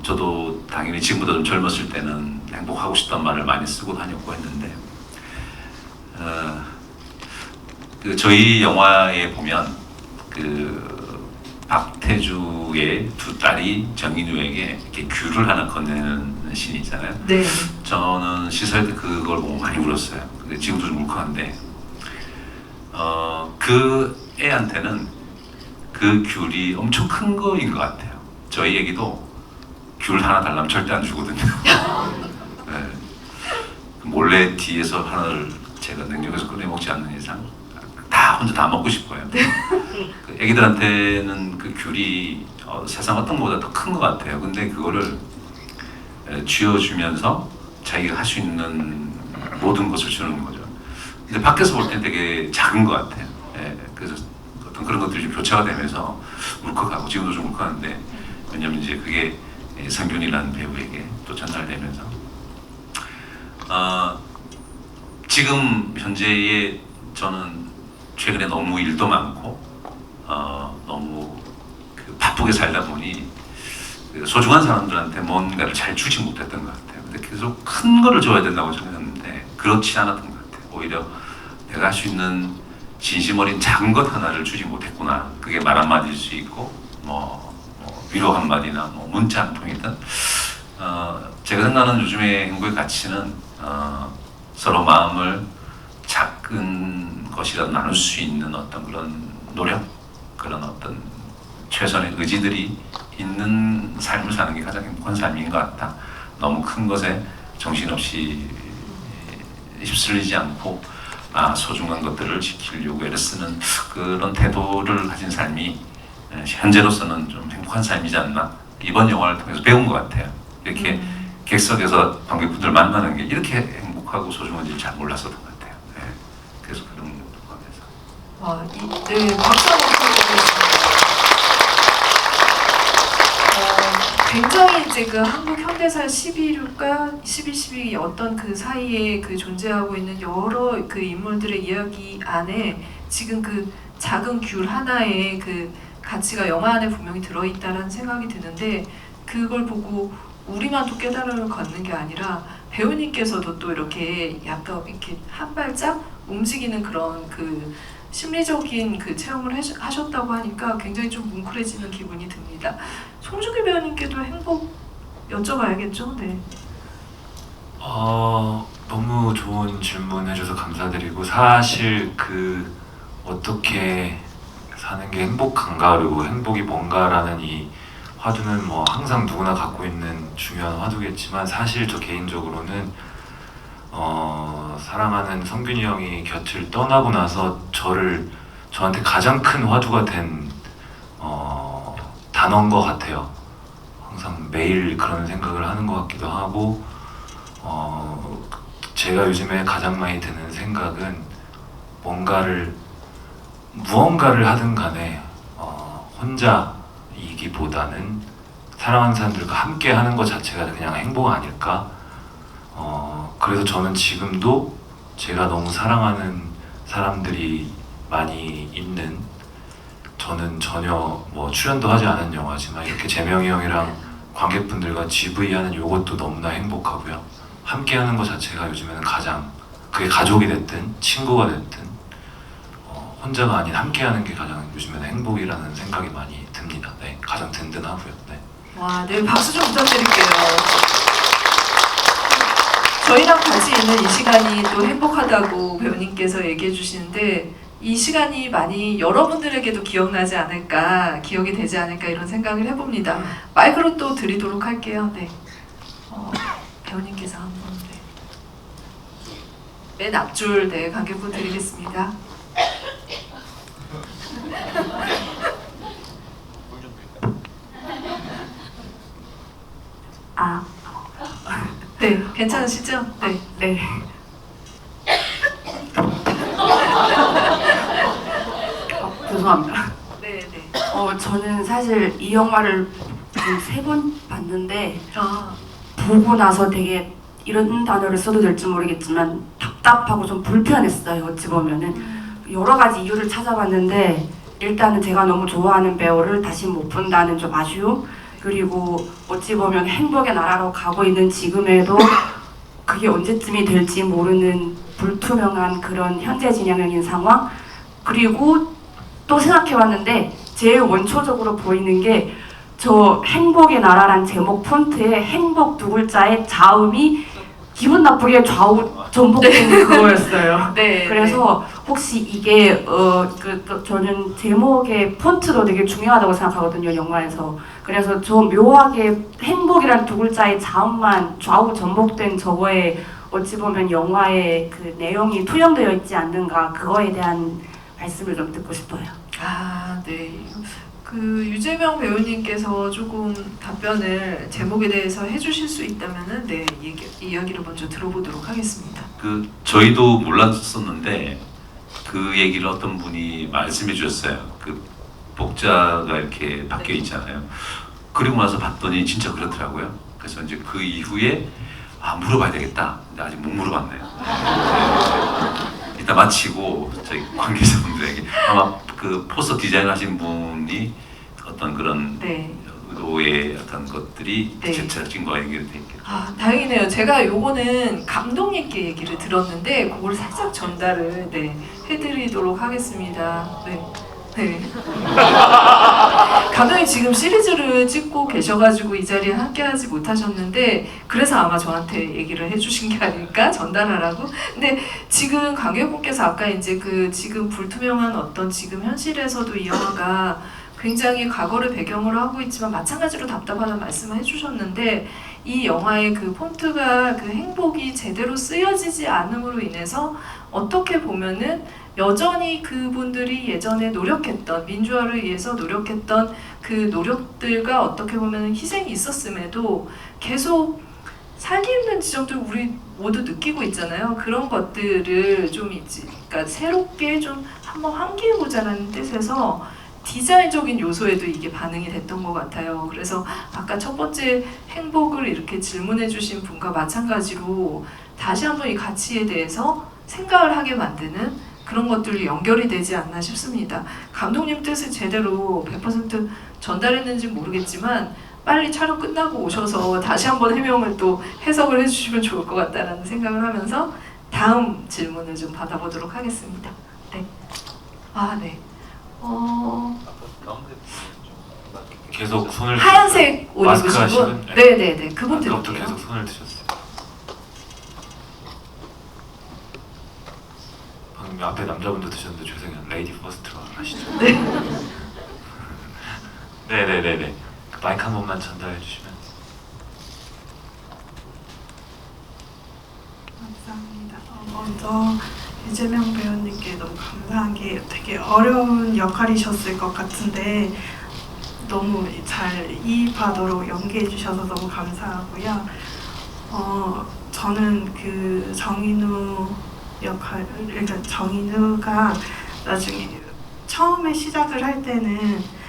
저도 당연히 지금보다 좀 젊었을 때는 행복하고 싶다는 말을 많이 쓰고 다녔고 했는데 그 저희 영화에 보면 그 박태주의 두 딸이 정인우에게 이렇게 귤을 하나 건네는 씬이 있잖아요. 네. 저는 시사할 때 그걸 보고 많이 울었어요. 근데 지금도 좀 울컥한데 그 애한테는 그 귤이 엄청 큰 거인 것 같아요. 저희 애기도 귤 하나 달라면 절대 안 주거든요. 네. 몰래 뒤에서 하나를 제가 냉장고에서 꺼내 먹지 않는 이상 다 혼자 다 먹고 싶어요. 그 애기들한테는 그 귤이 세상 어떤 것보다 더 큰 것 같아요. 근데 그거를 쥐어주면서 자기가 할 수 있는 모든 것을 주는 거죠. 근데 밖에서 볼 땐 되게 작은 것 같아요. 예, 그래서 어떤 그런 것들이 좀 교차가 되면서 울컥하고 지금도 좀 울컥하는데 왜냐면 이제 그게 성균이라는 배우에게 또 전달되면서 지금 현재의 저는 최근에 너무 일도 많고 너무 바쁘게 살다 보니 소중한 사람들한테 뭔가를 잘 주지 못했던 것 같아요. 근데 계속 큰 거를 줘야 된다고 생각했는데 그렇지 않았던 것 같아요. 오히려 내가 할 수 있는 진심 어린 작은 것 하나를 주지 못했구나. 그게 말 한마디일 수 있고 위로 한마디나 문자 한 통이든 제가 생각하는 요즘의 행복의 가치는 서로 마음을 작은 것이라도 나눌 수 있는 어떤 그런 노력, 그런 어떤 최선의 의지들이 있는 삶을 사는 게 가장 행복한 삶인 것 같다. 너무 큰 것에 정신없이 휩쓸리지 않고 소중한 것들을 지키려고 애를 쓰는 그런 태도를 가진 삶이 현재로서는 좀 행복한 삶이지 않나. 이번 영화를 통해서 배운 것 같아요. 이렇게 객석에서 관객분들 만나는 게 이렇게 행복하고 소중한지 잘 몰랐었던 것 같아요. 네. 그래서 그런 것도 포함해서. 네, 박수 한번 부탁드리겠습니다. 굉장히 이제 그 한국 현대사 11류가 11, 어떤 그 사이에 그 존재하고 있는 여러 그 인물들의 이야기 안에 지금 그 작은 귤 하나의 그 가치가 영화 안에 분명히 들어있다는 생각이 드는데 그걸 보고 우리만 또 깨달음을 걷는 게 아니라 배우님께서도 또 이렇게 약간 이렇게 한 발짝 움직이는 그런 그 심리적인 그 체험을 하셨다고 하니까 굉장히 좀 뭉클해지는 기분이 듭니다. 송중기 배우님께도 행복 여쭤봐야겠죠? 네. 너무 좋은 질문 해줘서 감사드리고, 사실 그 어떻게 사는 게 행복한가, 그리고 행복이 뭔가라는 이 화두는 뭐 항상 누구나 갖고 있는 중요한 화두겠지만, 사실 저 개인적으로는 사랑하는 성균이 형이 곁을 떠나고 나서 저한테 가장 큰 화두가 된 단어인 것 같아요. 항상 매일 그런 생각을 하는 것 같기도 하고, 제가 요즘에 가장 많이 드는 생각은 무언가를 하든 간에 혼자이기보다는 사랑하는 사람들과 함께 하는 것 자체가 그냥 행복 아닐까. 그래서 저는 지금도 제가 너무 사랑하는 사람들이 많이 있는, 저는 전혀 뭐 출연도 하지 않은 영화지만 이렇게 재명이 형이랑 관객분들과 GV 하는 요것도 너무나 행복하고요. 함께 하는 것 자체가 요즘에는 그게 가족이 됐든 친구가 됐든 혼자가 아닌 함께 하는 게 가장 요즘에는 행복이라는 생각이 많이 듭니다. 네, 가장 든든하고요. 네. 와, 네, 박수 좀 부탁드릴게요. 저희랑 같이 있는 이 시간이 또 행복하다고 배우님께서 얘기해 주시는데, 이 시간이 많이 여러분들에게도 기억이 되지 않을까 이런 생각을 해봅니다. 마이크로 또 드리도록 할게요. 네. 배우님께서 한번 맨 앞줄 관객분 드리겠습니다. 네, 괜찮으시죠? 네. 네. 죄송합니다. 네, 네. 저는 사실 이 영화를 3번 봤는데 아, 보고 나서 되게 이런 단어를 써도 될지 모르겠지만 답답하고 좀 불편했어요. 어찌 보면은 여러 가지 이유를 찾아봤는데, 일단은 제가 너무 좋아하는 배우를 다시 못 본다는 좀 아쉬움, 그리고 어찌 보면 행복의 나라로 가고 있는 지금에도 그게 언제쯤이 될지 모르는 불투명한 그런 현재 진행형인 상황, 그리고 또 생각해봤는데 제일 원초적으로 보이는 게 저 행복의 나라란 제목 폰트에 행복 두 글자의 자음이 기분 나쁘게 좌우 전복된 그거였어요. 네. 그래서 혹시 이게 저는 제목의 폰트도 되게 중요하다고 생각하거든요, 영화에서. 그래서 저 묘하게 행복이란 두 글자의 자음만 좌우 전복된 저거에 어찌 보면 영화의 그 내용이 투영되어 있지 않는가, 그거에 대한 말씀을 좀 듣고 싶어요. 아, 네. 그 유재명 배우님께서 조금 답변을 제목에 대해서 해주실 수 있다면은 네, 이야기를 먼저 들어보도록 하겠습니다. 저희도 몰랐었는데 그 얘기를 어떤 분이 말씀해 주셨어요. 그 복자가 이렇게 바뀌어 있잖아요. 그리고 나서 봤더니 진짜 그렇더라고요. 그래서 이제 그 이후에 물어봐야 되겠다. 근데 아직 못 물어봤네요. 이따 마치고 저희 관계자분들에게, 아마 그 포스터 디자인하신 분이 어떤 그런 네. 의도의 어떤 것들이 네. 제작진과 연결돼 있겠죠. 아, 다행이네요. 제가 요거는 감독님께 얘기를 들었는데 그걸 살짝 전달을 해드리도록 하겠습니다. 네. 네. 감독님 지금 시리즈를 찍고 계셔가지고 이 자리에 함께하지 못하셨는데, 그래서 아마 저한테 얘기를 해주신 게 아닐까, 전달하라고. 근데 지금 관객분께서 아까 이제 그 지금 불투명한 어떤 지금 현실에서도 이 영화가 굉장히 과거를 배경으로 하고 있지만 마찬가지로 답답하다는 말씀을 해주셨는데, 이 영화의 그 폰트가 그 행복이 제대로 쓰여지지 않음으로 인해서 어떻게 보면은 여전히 그분들이 예전에 노력했던, 민주화를 위해서 노력했던 그 노력들과 어떻게 보면 희생이 있었음에도 계속 살기 힘든 지점들 우리 모두 느끼고 있잖아요. 그런 것들을 좀 그러니까 새롭게 좀 한번 환기해보자는 뜻에서 디자인적인 요소에도 이게 반응이 됐던 것 같아요. 그래서 아까 첫 번째 행복을 이렇게 질문해 주신 분과 마찬가지로 다시 한번 이 가치에 대해서 생각을 하게 만드는 그런 것들이 연결이 되지 않나 싶습니다. 감독님 뜻을 제대로 100% 전달했는지 모르겠지만 빨리 촬영 끝나고 오셔서 다시 한번 해명을 또 해석을 해주시면 좋을 것 같다라는 생각을 하면서 다음 질문을 좀 받아보도록 하겠습니다. 네. 아, 네. 계속 손을 하얀색 옷 마스크 입으신 분? 하시는? 네네네. 그분 아까부터 드릴게요. 계속 손을 드셨어요. 방금 앞에 남자분도 드셨는데 죄송해요. 레이디 퍼스트로 하시죠. 네. 네네네네. 그 마이크 한 번만 전달해 주시면. 감사합니다. 먼저 유재명 배우님께 너무 감사한 게 되게 어려운 역할이셨을 것 같은데 너무 잘 이입하도록 연기해 주셔서 너무 감사하고요. 저는 그 정인우 역할, 그러니까 정인우가 나중에 처음에 시작을 할 때는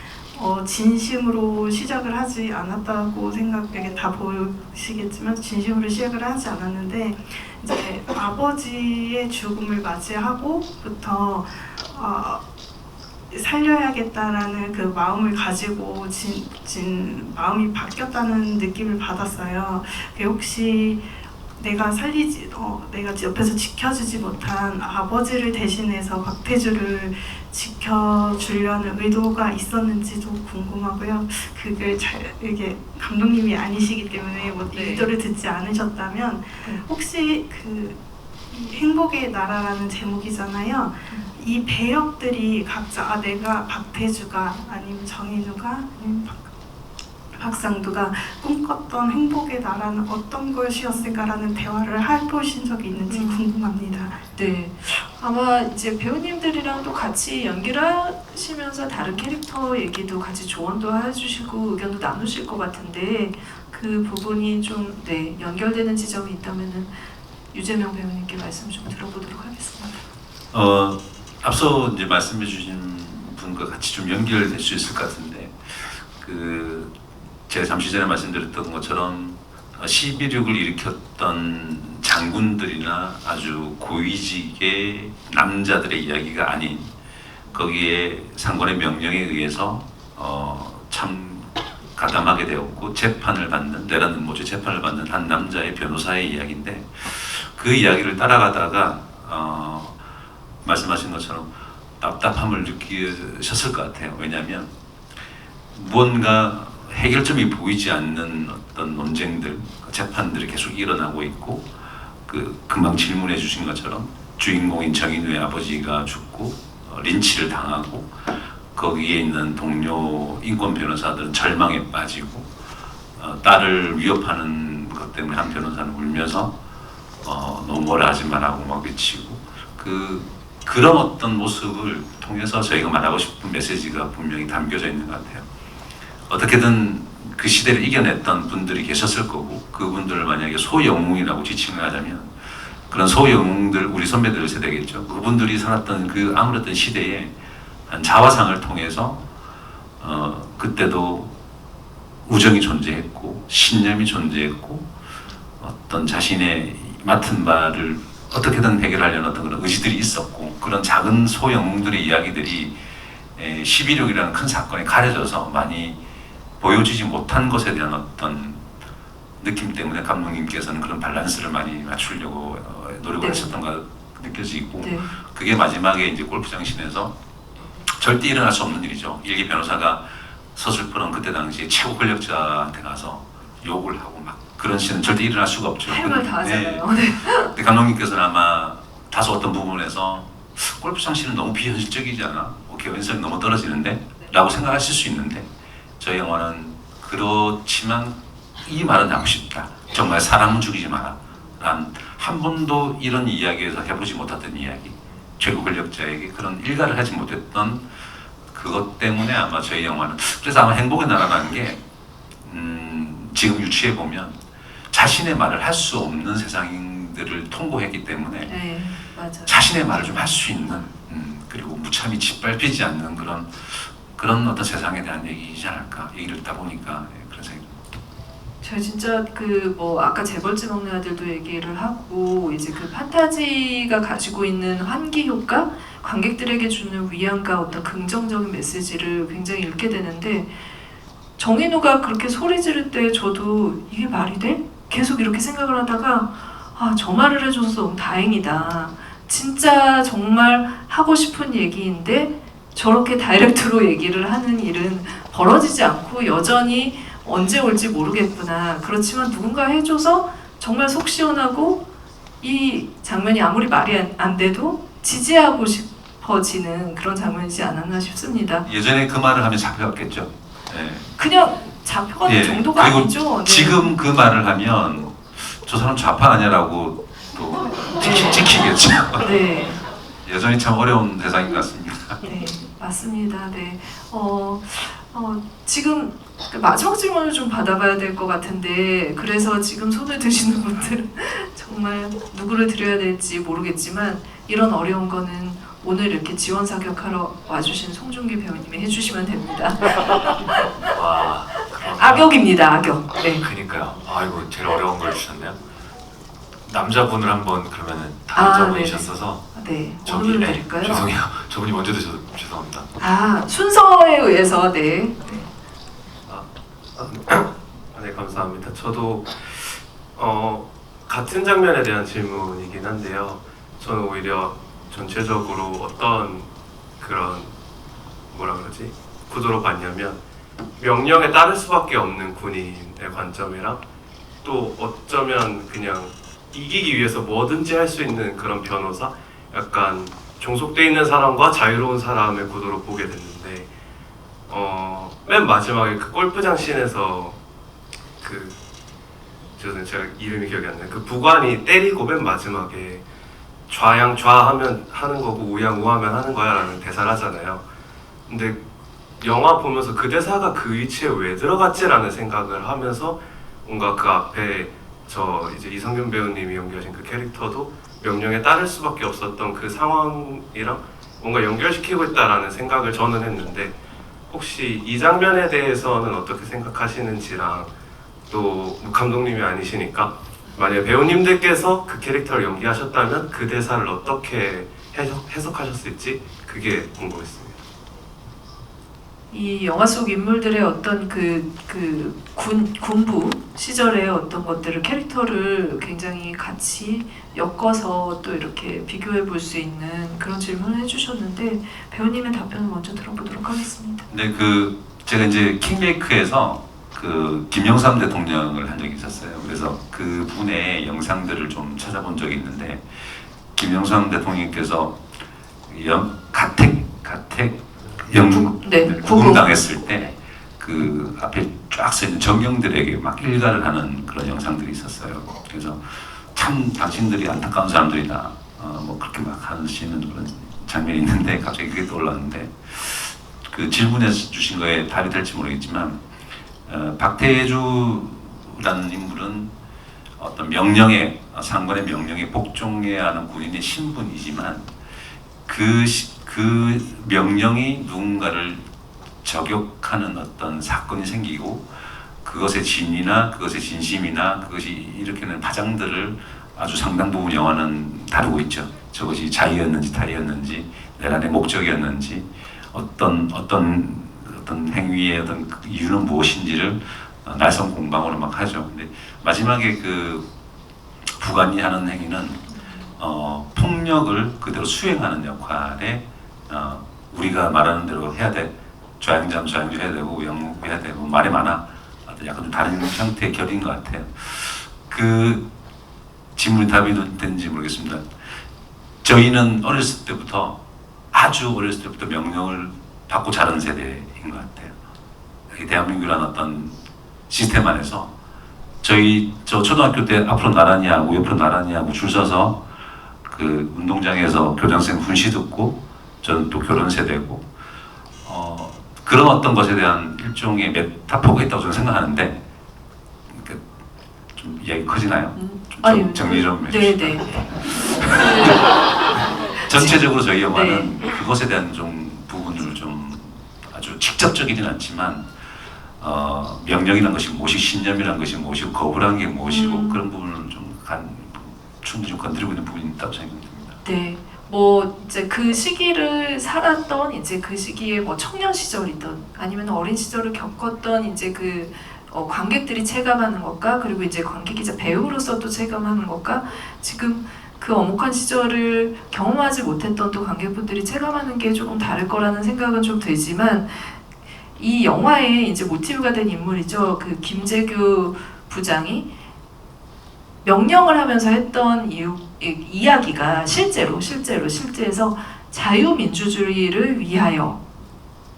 진심으로 시작을 하지 않았다고 이게 다 보시겠지만 진심으로 시작을 하지 않았는데 이제 아버지의 죽음을 맞이하고부터 살려야겠다라는 그 마음을 가지고 마음이 바뀌었다는 느낌을 받았어요. 혹시 내가 내가 옆에서 지켜주지 못한 아버지를 대신해서 박태주를 지켜주려는 의도가 있었는지도 궁금하고요. 그걸 이게 감독님이 아니시기 때문에 네. 의도를 듣지 않으셨다면 혹시 이 행복의 나라라는 제목이잖아요. 이 배역들이 각자 내가 박태주가 아니면 정인우가 아니면 박상두가 꿈꿨던 행복의 나라는 어떤 것이었을까라는 대화를 해보신 적이 있는지 궁금합니다. 네. 아마 이제 배우님들이랑도 같이 연기를 하시면서 다른 캐릭터 얘기도 같이 조언도 해주시고 의견도 나누실 것 같은데 그 부분이 좀 연결되는 지점이 있다면은 유재명 배우님께 말씀 좀 들어보도록 하겠습니다. 앞서 이제 말씀해주신 분과 같이 좀 연결될 수 있을 것 같은데 제가 잠시 전에 말씀드렸던 것처럼 12.6을 일으켰던 장군들이나 아주 고위직의 남자들의 이야기가 아닌 거기에 상관의 명령에 의해서 참 가담하게 되었고 내란 음모죄 재판을 받는 한 남자의 변호사의 이야기인데 그 이야기를 따라가다가 말씀하신 것처럼 답답함을 느끼셨을 것 같아요. 왜냐하면 무언가 해결점이 보이지 않는 어떤 논쟁들, 재판들이 계속 일어나고 있고 금방 질문해 주신 것처럼 주인공인 정인우의 아버지가 죽고 린치를 당하고 거기에 있는 동료 인권 변호사들은 절망에 빠지고 딸을 위협하는 것 때문에 한 변호사는 울면서 너무 뭐라 하지 말라고 막 외치고 그런 어떤 모습을 통해서 저희가 말하고 싶은 메시지가 분명히 담겨져 있는 것 같아요. 어떻게든 그 시대를 이겨냈던 분들이 계셨을 거고 그분들을 만약에 소영웅이라고 지칭을 하자면 그런 소영웅들 우리 선배들 세대겠죠. 그분들이 살았던 그 아무랬던 시대에 한 자화상을 통해서 그때도 우정이 존재했고 신념이 존재했고 어떤 자신의 맡은 바를 어떻게든 해결하려는 어떤 그런 의지들이 있었고 그런 작은 소영웅들의 이야기들이 12.6이라는 큰 사건에 가려져서 많이 보여지지 못한 것에 대한 어떤 느낌 때문에 감독님께서는 그런 밸런스를 많이 맞추려고 노력을 하셨던가 느껴지고 그게 마지막에 이제 골프장 씬에서 절대 일어날 수 없는 일이죠. 일개 변호사가 서슬퍼런 그때 당시에 최고 권력자한테 가서 욕을 하고 막 그런 씬은 절대 일어날 수가 없죠. 할 말 다 하잖아요. 근데 감독님께서는 아마 다소 어떤 부분에서 골프장 씬은 너무 비현실적이지 않아? 개연성이 너무 떨어지는데? 라고 생각하실 수 있는데 저희 영화는 그렇지만 이 말은 하고 싶다. 정말 사람은 죽이지 마라. 한 번도 이런 이야기에서 해보지 못했던 이야기. 최고 권력자에게 그런 일가를 하지 못했던 그것 때문에 아마 저희 영화는 그래서 아마 행복의 나라라는 게 지금 유추해 보면 자신의 말을 할 수 없는 세상들을 통고했기 때문에 맞아요. 자신의 말을 좀 할 수 있는 그리고 무참히 짓밟히지 않는 그런 어떤 세상에 대한 얘기이지 않을까 얘기를 듣다 보니까 그런 생각이 듭니다. 제가 진짜 아까 재벌집 먹는 아들도 얘기를 하고 이제 그 판타지가 가지고 있는 환기 효과, 관객들에게 주는 위안과 어떤 긍정적인 메시지를 굉장히 읽게 되는데 정인우가 그렇게 소리 지를 때 저도 이게 말이 돼? 계속 이렇게 생각을 하다가 아, 저 말을 해줘서 너무 다행이다. 진짜 정말 하고 싶은 얘기인데 저렇게 다이렉트로 얘기를 하는 일은 벌어지지 않고 여전히 언제 올지 모르겠구나. 그렇지만 누군가 해줘서 정말 속 시원하고 이 장면이 아무리 말이 안 돼도 지지하고 싶어지는 그런 장면이지 않았나 싶습니다. 예전에 그 말을 하면 잡혀갔겠죠. 네. 그냥 잡혀가는 예, 정도가 그리고 아니죠. 네. 지금 그 말을 하면 저 사람 좌파 아니야라고 또 찍히겠죠. 네. 여전히 참 어려운 대상인 것 같습니다. 네, 맞습니다. 네. 지금 그 마지막 질문을 좀 받아봐야 될 것 같은데 그래서 지금 손을 드시는 분들은 정말 누구를 드려야 될지 모르겠지만 이런 어려운 거는 오늘 이렇게 지원 사격하러 와주신 송중기 배우님이 해주시면 됩니다. 와, 그럼 악역입니다, 악역. 네. 그니까요. 아이고 제일 어려운 걸 주셨네요. 남자분을 한번 그러면은 아, 남자분이셨어서 네. 저기 어느 네, 드릴까요? 죄송해요. 저분이 먼저 드셔서 죄송합니다. 아, 순서에 의해서 네. 네, 감사합니다. 저도 같은 장면에 대한 질문이긴 한데요. 저는 오히려 전체적으로 어떤 그런 뭐라 그러지? 구도로 봤냐면 명령에 따를 수밖에 없는 군인의 관점이랑 또 어쩌면 그냥 이기기 위해서 뭐든지 할 수 있는 그런 변호사, 약간 종속돼 있는 사람과 자유로운 사람의 구도로 보게 됐는데 맨 마지막에 그 골프장 씬에서 저는 제가 이름이 기억이 안 나요. 그 부관이 때리고 맨 마지막에 좌하면 하는 거고 우양우하면 하는 거야라는 대사를 하잖아요. 근데 영화 보면서 그 대사가 그 위치에 왜 들어갔지라는 생각을 하면서 뭔가 그 앞에 이제 이성균 배우님이 연기하신 그 캐릭터도 명령에 따를 수밖에 없었던 그 상황이랑 뭔가 연결시키고 있다라는 생각을 저는 했는데 혹시 이 장면에 대해서는 어떻게 생각하시는지랑 또 감독님이 아니시니까 만약에 배우님들께서 그 캐릭터를 연기하셨다면 그 대사를 어떻게 해석하셨을지 그게 궁금했습니다. 이 영화 속 인물들의 어떤 군부 시절의 어떤 것들을 캐릭터를 굉장히 같이 엮어서 또 이렇게 비교해 볼 수 있는 그런 질문을 해주셨는데 배우님의 답변을 먼저 들어보도록 하겠습니다. 근데 제가 이제 킹메이크에서 김영삼 대통령을 한 적이 있었어요. 그래서 그 분의 영상들을 좀 찾아본 적이 있는데 김영삼 대통령께서 가택 구금당했을 때 그 앞에 쫙 서 있는 정경들에게 막 일가를 하는 그런 영상들이 있었어요. 그래서 참 당신들이 안타까운 사람들이다. 뭐 그렇게 막 하시는 그런 장면이 있는데 갑자기 그게 떠올랐는데 그 질문해 주신 거에 답이 될지 모르겠지만 박태주라는 인물은 어떤 상관의 명령에 복종해야 하는 군인의 신분이지만 그 명령이 누군가를 저격하는 어떤 사건이 생기고 그것의 진위나 그것의 진심이나 그것이 일으키는 파장들을 아주 상당 부분 영화는 다루고 있죠. 저것이 자의였는지 탈의였는지 내란의 목적이었는지 어떤 행위의 어떤 이유는 무엇인지를 날선 공방으로 막 하죠. 근데 마지막에 그 부관이 하는 행위는 폭력을 그대로 수행하는 역할에 우리가 말하는 대로 해야 돼. 좌양좌 해야 되고 우양우해야 되고 말이 많아. 약간 좀 다른 형태의 결인 것 같아요. 그 질문이 답이 됐는지 모르겠습니다. 저희는 아주 어렸을 때부터 명령을 받고 자란 세대인 것 같아요. 이 대한민국이라는 어떤 시스템 안에서 저 초등학교 때 앞으로 나란히 하고 옆으로 나란히 하고 줄 서서 그 운동장에서 교장선생 훈시 듣고 저는 또 결혼 세대고 그런 어떤 것에 대한 일종의 메타포가 있다고 저는 생각하는데 좀 이야기 커지나요? 좀 정리 좀 해주시죠. 네네. 전체적으로 저희 영화는 그것에 대한 좀 부분을 좀 아주 직접적이진 않지만 명령이라는 것이 무엇이고 신념이라는 것이 무엇이고 거부라는 게 무엇이고 그런 부분을 좀 충분히 좀 건드리고 있는 부분이 있다고 생각됩니다. 네. 뭐 이제 그 시기를 살았던 이제 그 시기에 뭐 청년 시절이든 아니면 어린 시절을 겪었던 이제 그 관객들이 체감하는 것과 그리고 이제 관객이자 배우로서도 체감하는 것과 지금 그 엄혹한 시절을 경험하지 못했던 또 관객분들이 체감하는 게 조금 다를 거라는 생각은 좀 들지만 이 영화의 이제 모티브가 된 인물이죠. 그 김재규 부장이 명령을 하면서 했던 이야기가 실제에서 자유민주주의를 위하여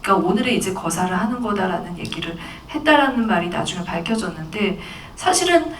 그러니까 오늘의 이제 거사를 하는 거다라는 얘기를 했다라는 말이 나중에 밝혀졌는데 사실은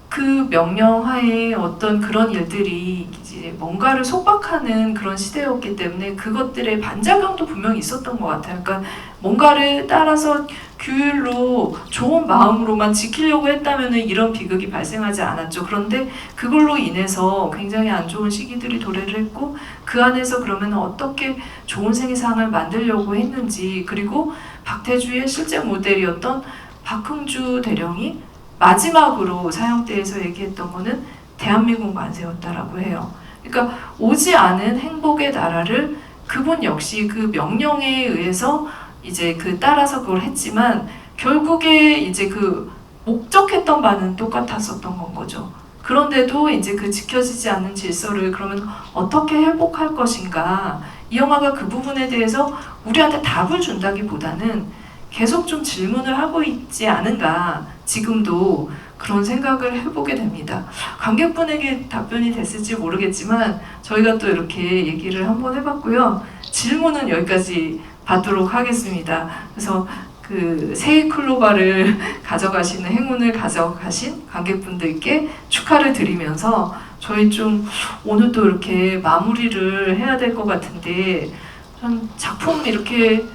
그 명령하에 어떤 그런 일들이 이제 뭔가를 속박하는 그런 시대였기 때문에 그것들의 반작용도 분명히 있었던 것 같아요. 그러니까 뭔가를 따라서 규율로 좋은 마음으로만 지키려고 했다면 이런 비극이 발생하지 않았죠. 그런데 그걸로 인해서 굉장히 안 좋은 시기들이 도래를 했고 그 안에서 그러면 어떻게 좋은 생애상을 만들려고 했는지 그리고 박태주의 실제 모델이었던 박흥주 대령이 마지막으로 사형대에서 얘기했던 거는 대한민국 만세였다라고 해요. 그러니까 오지 않은 행복의 나라를 그분 역시 그 명령에 의해서 이제 그 따라서 그걸 했지만 결국에 이제 그 목적했던 바는 똑같았었던 건 거죠. 그런데도 이제 그 지켜지지 않는 질서를 그러면 어떻게 회복할 것인가 이 영화가 그 부분에 대해서 우리한테 답을 준다기보다는 계속 좀 질문을 하고 있지 않은가 지금도 그런 생각을 해보게 됩니다. 관객분에게 답변이 됐을지 모르겠지만 저희가 또 이렇게 얘기를 한번 해봤고요. 질문은 여기까지 받도록 하겠습니다. 그래서 그 새해 클로바를 가져가시는 행운을 가져가신 관객분들께 축하를 드리면서 저희 좀 오늘 또 이렇게 마무리를 해야 될 것 같은데 전 작품 이렇게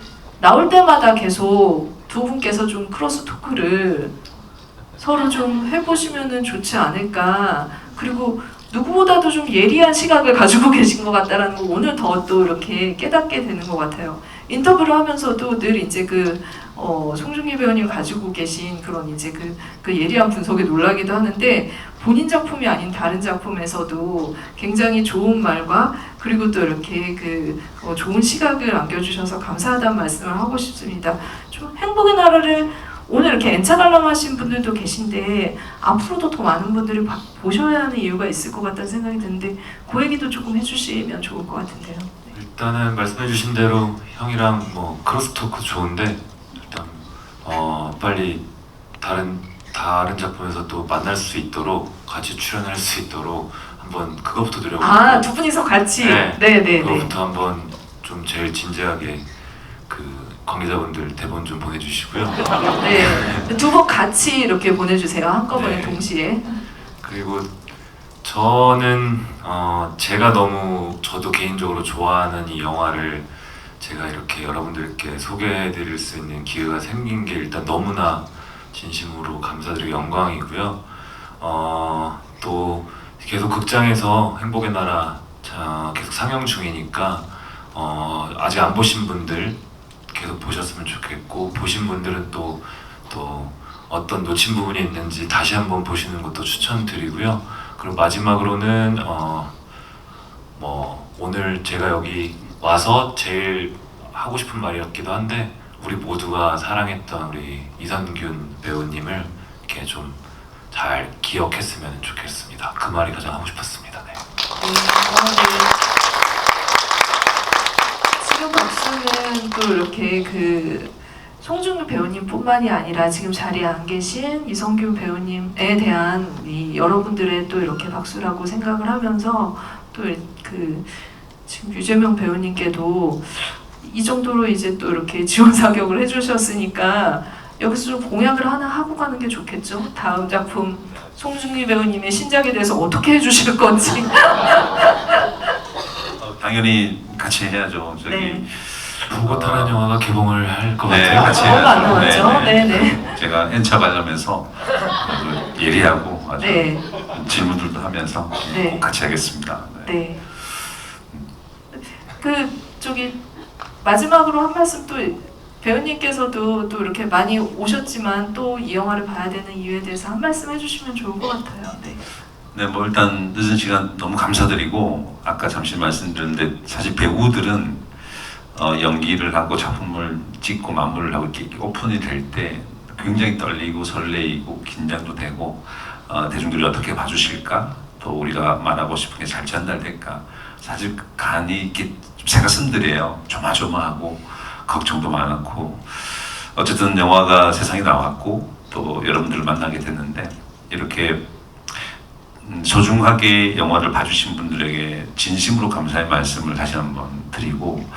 나올 때마다 계속 두 분께서 좀 크로스 토크를 서로 좀 해보시면 좋지 않을까. 그리고 누구보다도 좀 예리한 시각을 가지고 계신 것 같다라는 거 오늘 더 또 이렇게 깨닫게 되는 것 같아요. 인터뷰를 하면서도 늘 이제 송중기 배우님 가지고 계신 그런 이제 그 예리한 분석에 놀라기도 하는데 본인 작품이 아닌 다른 작품에서도 굉장히 좋은 말과 그리고 또 이렇게 좋은 시각을 안겨주셔서 감사하다는 말씀을 하고 싶습니다. 좀 행복의 나라를 오늘 이렇게 N차 관람하신 분들도 계신데 앞으로도 더 많은 분들이 보셔야 하는 이유가 있을 것 같다는 생각이 드는데 그 얘기도 조금 해주시면 좋을 것 같은데요. 일단은 말씀해주신 대로 형이랑 뭐 크로스 토크 좋은데 일단 빨리 다른 작품에서 또 만날 수 있도록 같이 출연할 수 있도록 한번 그거부터 노려보고 두 분이서 같이 네. 그거부터 한번 좀 제일 진지하게 그 관계자분들 대본 좀 보내주시고요. 네, 두 분 같이 이렇게 보내주세요. 한꺼번에 네. 동시에. 그리고 저는 제가 너무 저도 개인적으로 좋아하는 이 영화를 제가 이렇게 여러분들께 소개해드릴 수 있는 기회가 생긴 게 일단 너무나 진심으로 감사드리고 영광이고요. 또 계속 극장에서 행복의 나라 계속 상영 중이니까 아직 안 보신 분들 계속 보셨으면 좋겠고 보신 분들은 또 어떤 놓친 부분이 있는지 다시 한번 보시는 것도 추천드리고요. 그리고 마지막으로는 오늘 제가 여기 와서 제일 하고 싶은 말이었기도 한데 우리 모두가 사랑했던 우리 이선균 배우님을 이렇게 좀 잘 기억했으면 좋겠습니다. 그 말이 가장 하고 싶었습니다. 네. 지금 박수는 또 이렇게 송중기 배우님뿐만이 아니라 지금 자리에 안 계신 이성균 배우님에 대한 이 여러분들의 또 이렇게 박수라고 생각을 하면서 또 지금 유재명 배우님께도 이 정도로 이제 또 이렇게 지원 사격을 해주셨으니까 여기서 좀 공약을 하나 하고 가는 게 좋겠죠. 다음 작품 송중기 배우님의 신작에 대해서 어떻게 해주실 건지. 당연히 같이 해야죠. 네. 보고타는 영화가 개봉을 할 것 네, 같아요. 같이 얼마 안 해야죠. 남았죠. 네. 네네. 제가 N차 관람해서 아주 예리하고 아주 네. 질문들도 하면서 네. 꼭 같이 하겠습니다. 네. 네. 마지막으로 한 말씀 또 배우님께서도 또 이렇게 많이 오셨지만 또 이 영화를 봐야 되는 이유에 대해서 한 말씀 해주시면 좋을 것 같아요. 네. 네, 뭐 일단 늦은 시간 너무 감사드리고 아까 잠시 말씀드렸는데 사실 배우들은 연기를 하고 작품을 찍고 마무리를 하고 이렇게 오픈이 될 때 굉장히 떨리고 설레이고 긴장도 되고 대중들이 어떻게 봐주실까, 또 우리가 말하고 싶은 게 잘 전달될까, 사실 간이 이렇게 좀 새가슴들이에요. 조마조마하고 걱정도 많았고, 어쨌든 영화가 세상에 나왔고 또 여러분들을 만나게 됐는데 이렇게 소중하게 영화를 봐주신 분들에게 진심으로 감사의 말씀을 다시 한번 드리고,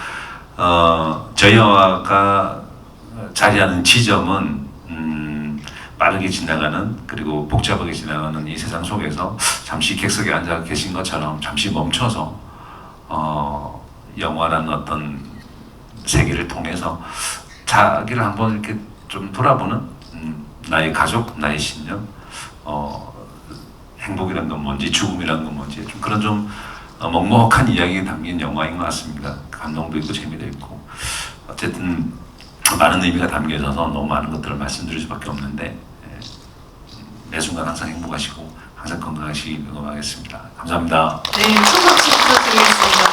저희 영화가 자리하는 지점은 빠르게 지나가는, 그리고 복잡하게 지나가는 이 세상 속에서 잠시 객석에 앉아 계신 것처럼 잠시 멈춰서 영화라는 어떤 세계를 통해서 자기를 한번 이렇게 좀 돌아보는, 나의 가족, 나의 신념, 행복이란 건 뭔지, 죽음이란 건 뭔지, 좀 그런 좀 먹먹한 이야기가 담긴 영화인 것 같습니다. 감동도 있고 재미도 있고, 어쨌든 많은 의미가 담겨 있어서 너무 많은 것들을 말씀드릴 수밖에 없는데, 매 순간 항상 행복하시고 항상 건강하시길 응원하겠습니다. 감사합니다. 네, 큰 박수 부탁드리겠습니다.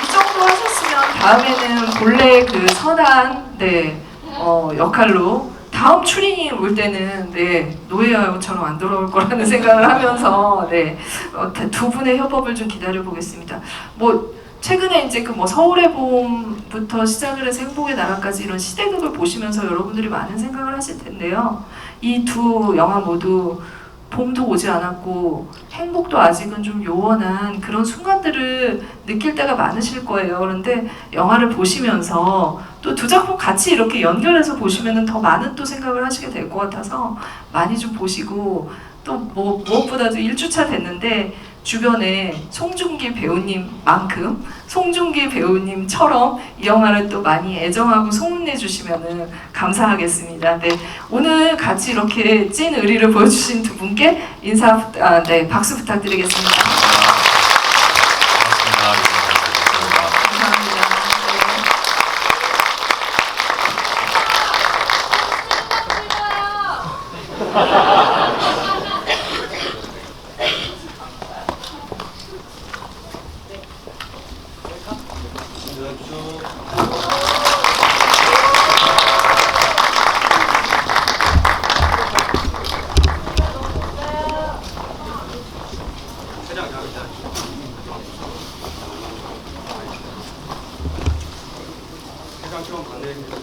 이 정도 하셨으면 다음에는 본래 그 선한 역할로 다음 추리닝 올 때는 노예여처럼 안 돌아올 거라는 생각을 하면서 두 분의 협업을 좀 기다려 보겠습니다. 뭐 최근에 이제 그 서울의 봄부터 시작을 해서 행복의 나라까지 이런 시대극을 보시면서 여러분들이 많은 생각을 하실 텐데요. 이 두 영화 모두 봄도 오지 않았고 행복도 아직은 좀 요원한 그런 순간들을 느낄 때가 많으실 거예요. 그런데 영화를 보시면서 또 두 작품 같이 이렇게 연결해서 보시면 더 많은 또 생각을 하시게 될 것 같아서 많이 좀 보시고, 또 무엇보다도 1주차 됐는데 주변에 송중기 배우님만큼 송중기 배우님처럼 이 영화를 또 많이 애정하고 소문내 주시면 감사하겠습니다. 네, 오늘 같이 이렇게 찐 의리를 보여주신 두 분께 박수 부탁드리겠습니다. 감사합니다. 회장 좀 반대해 주세요.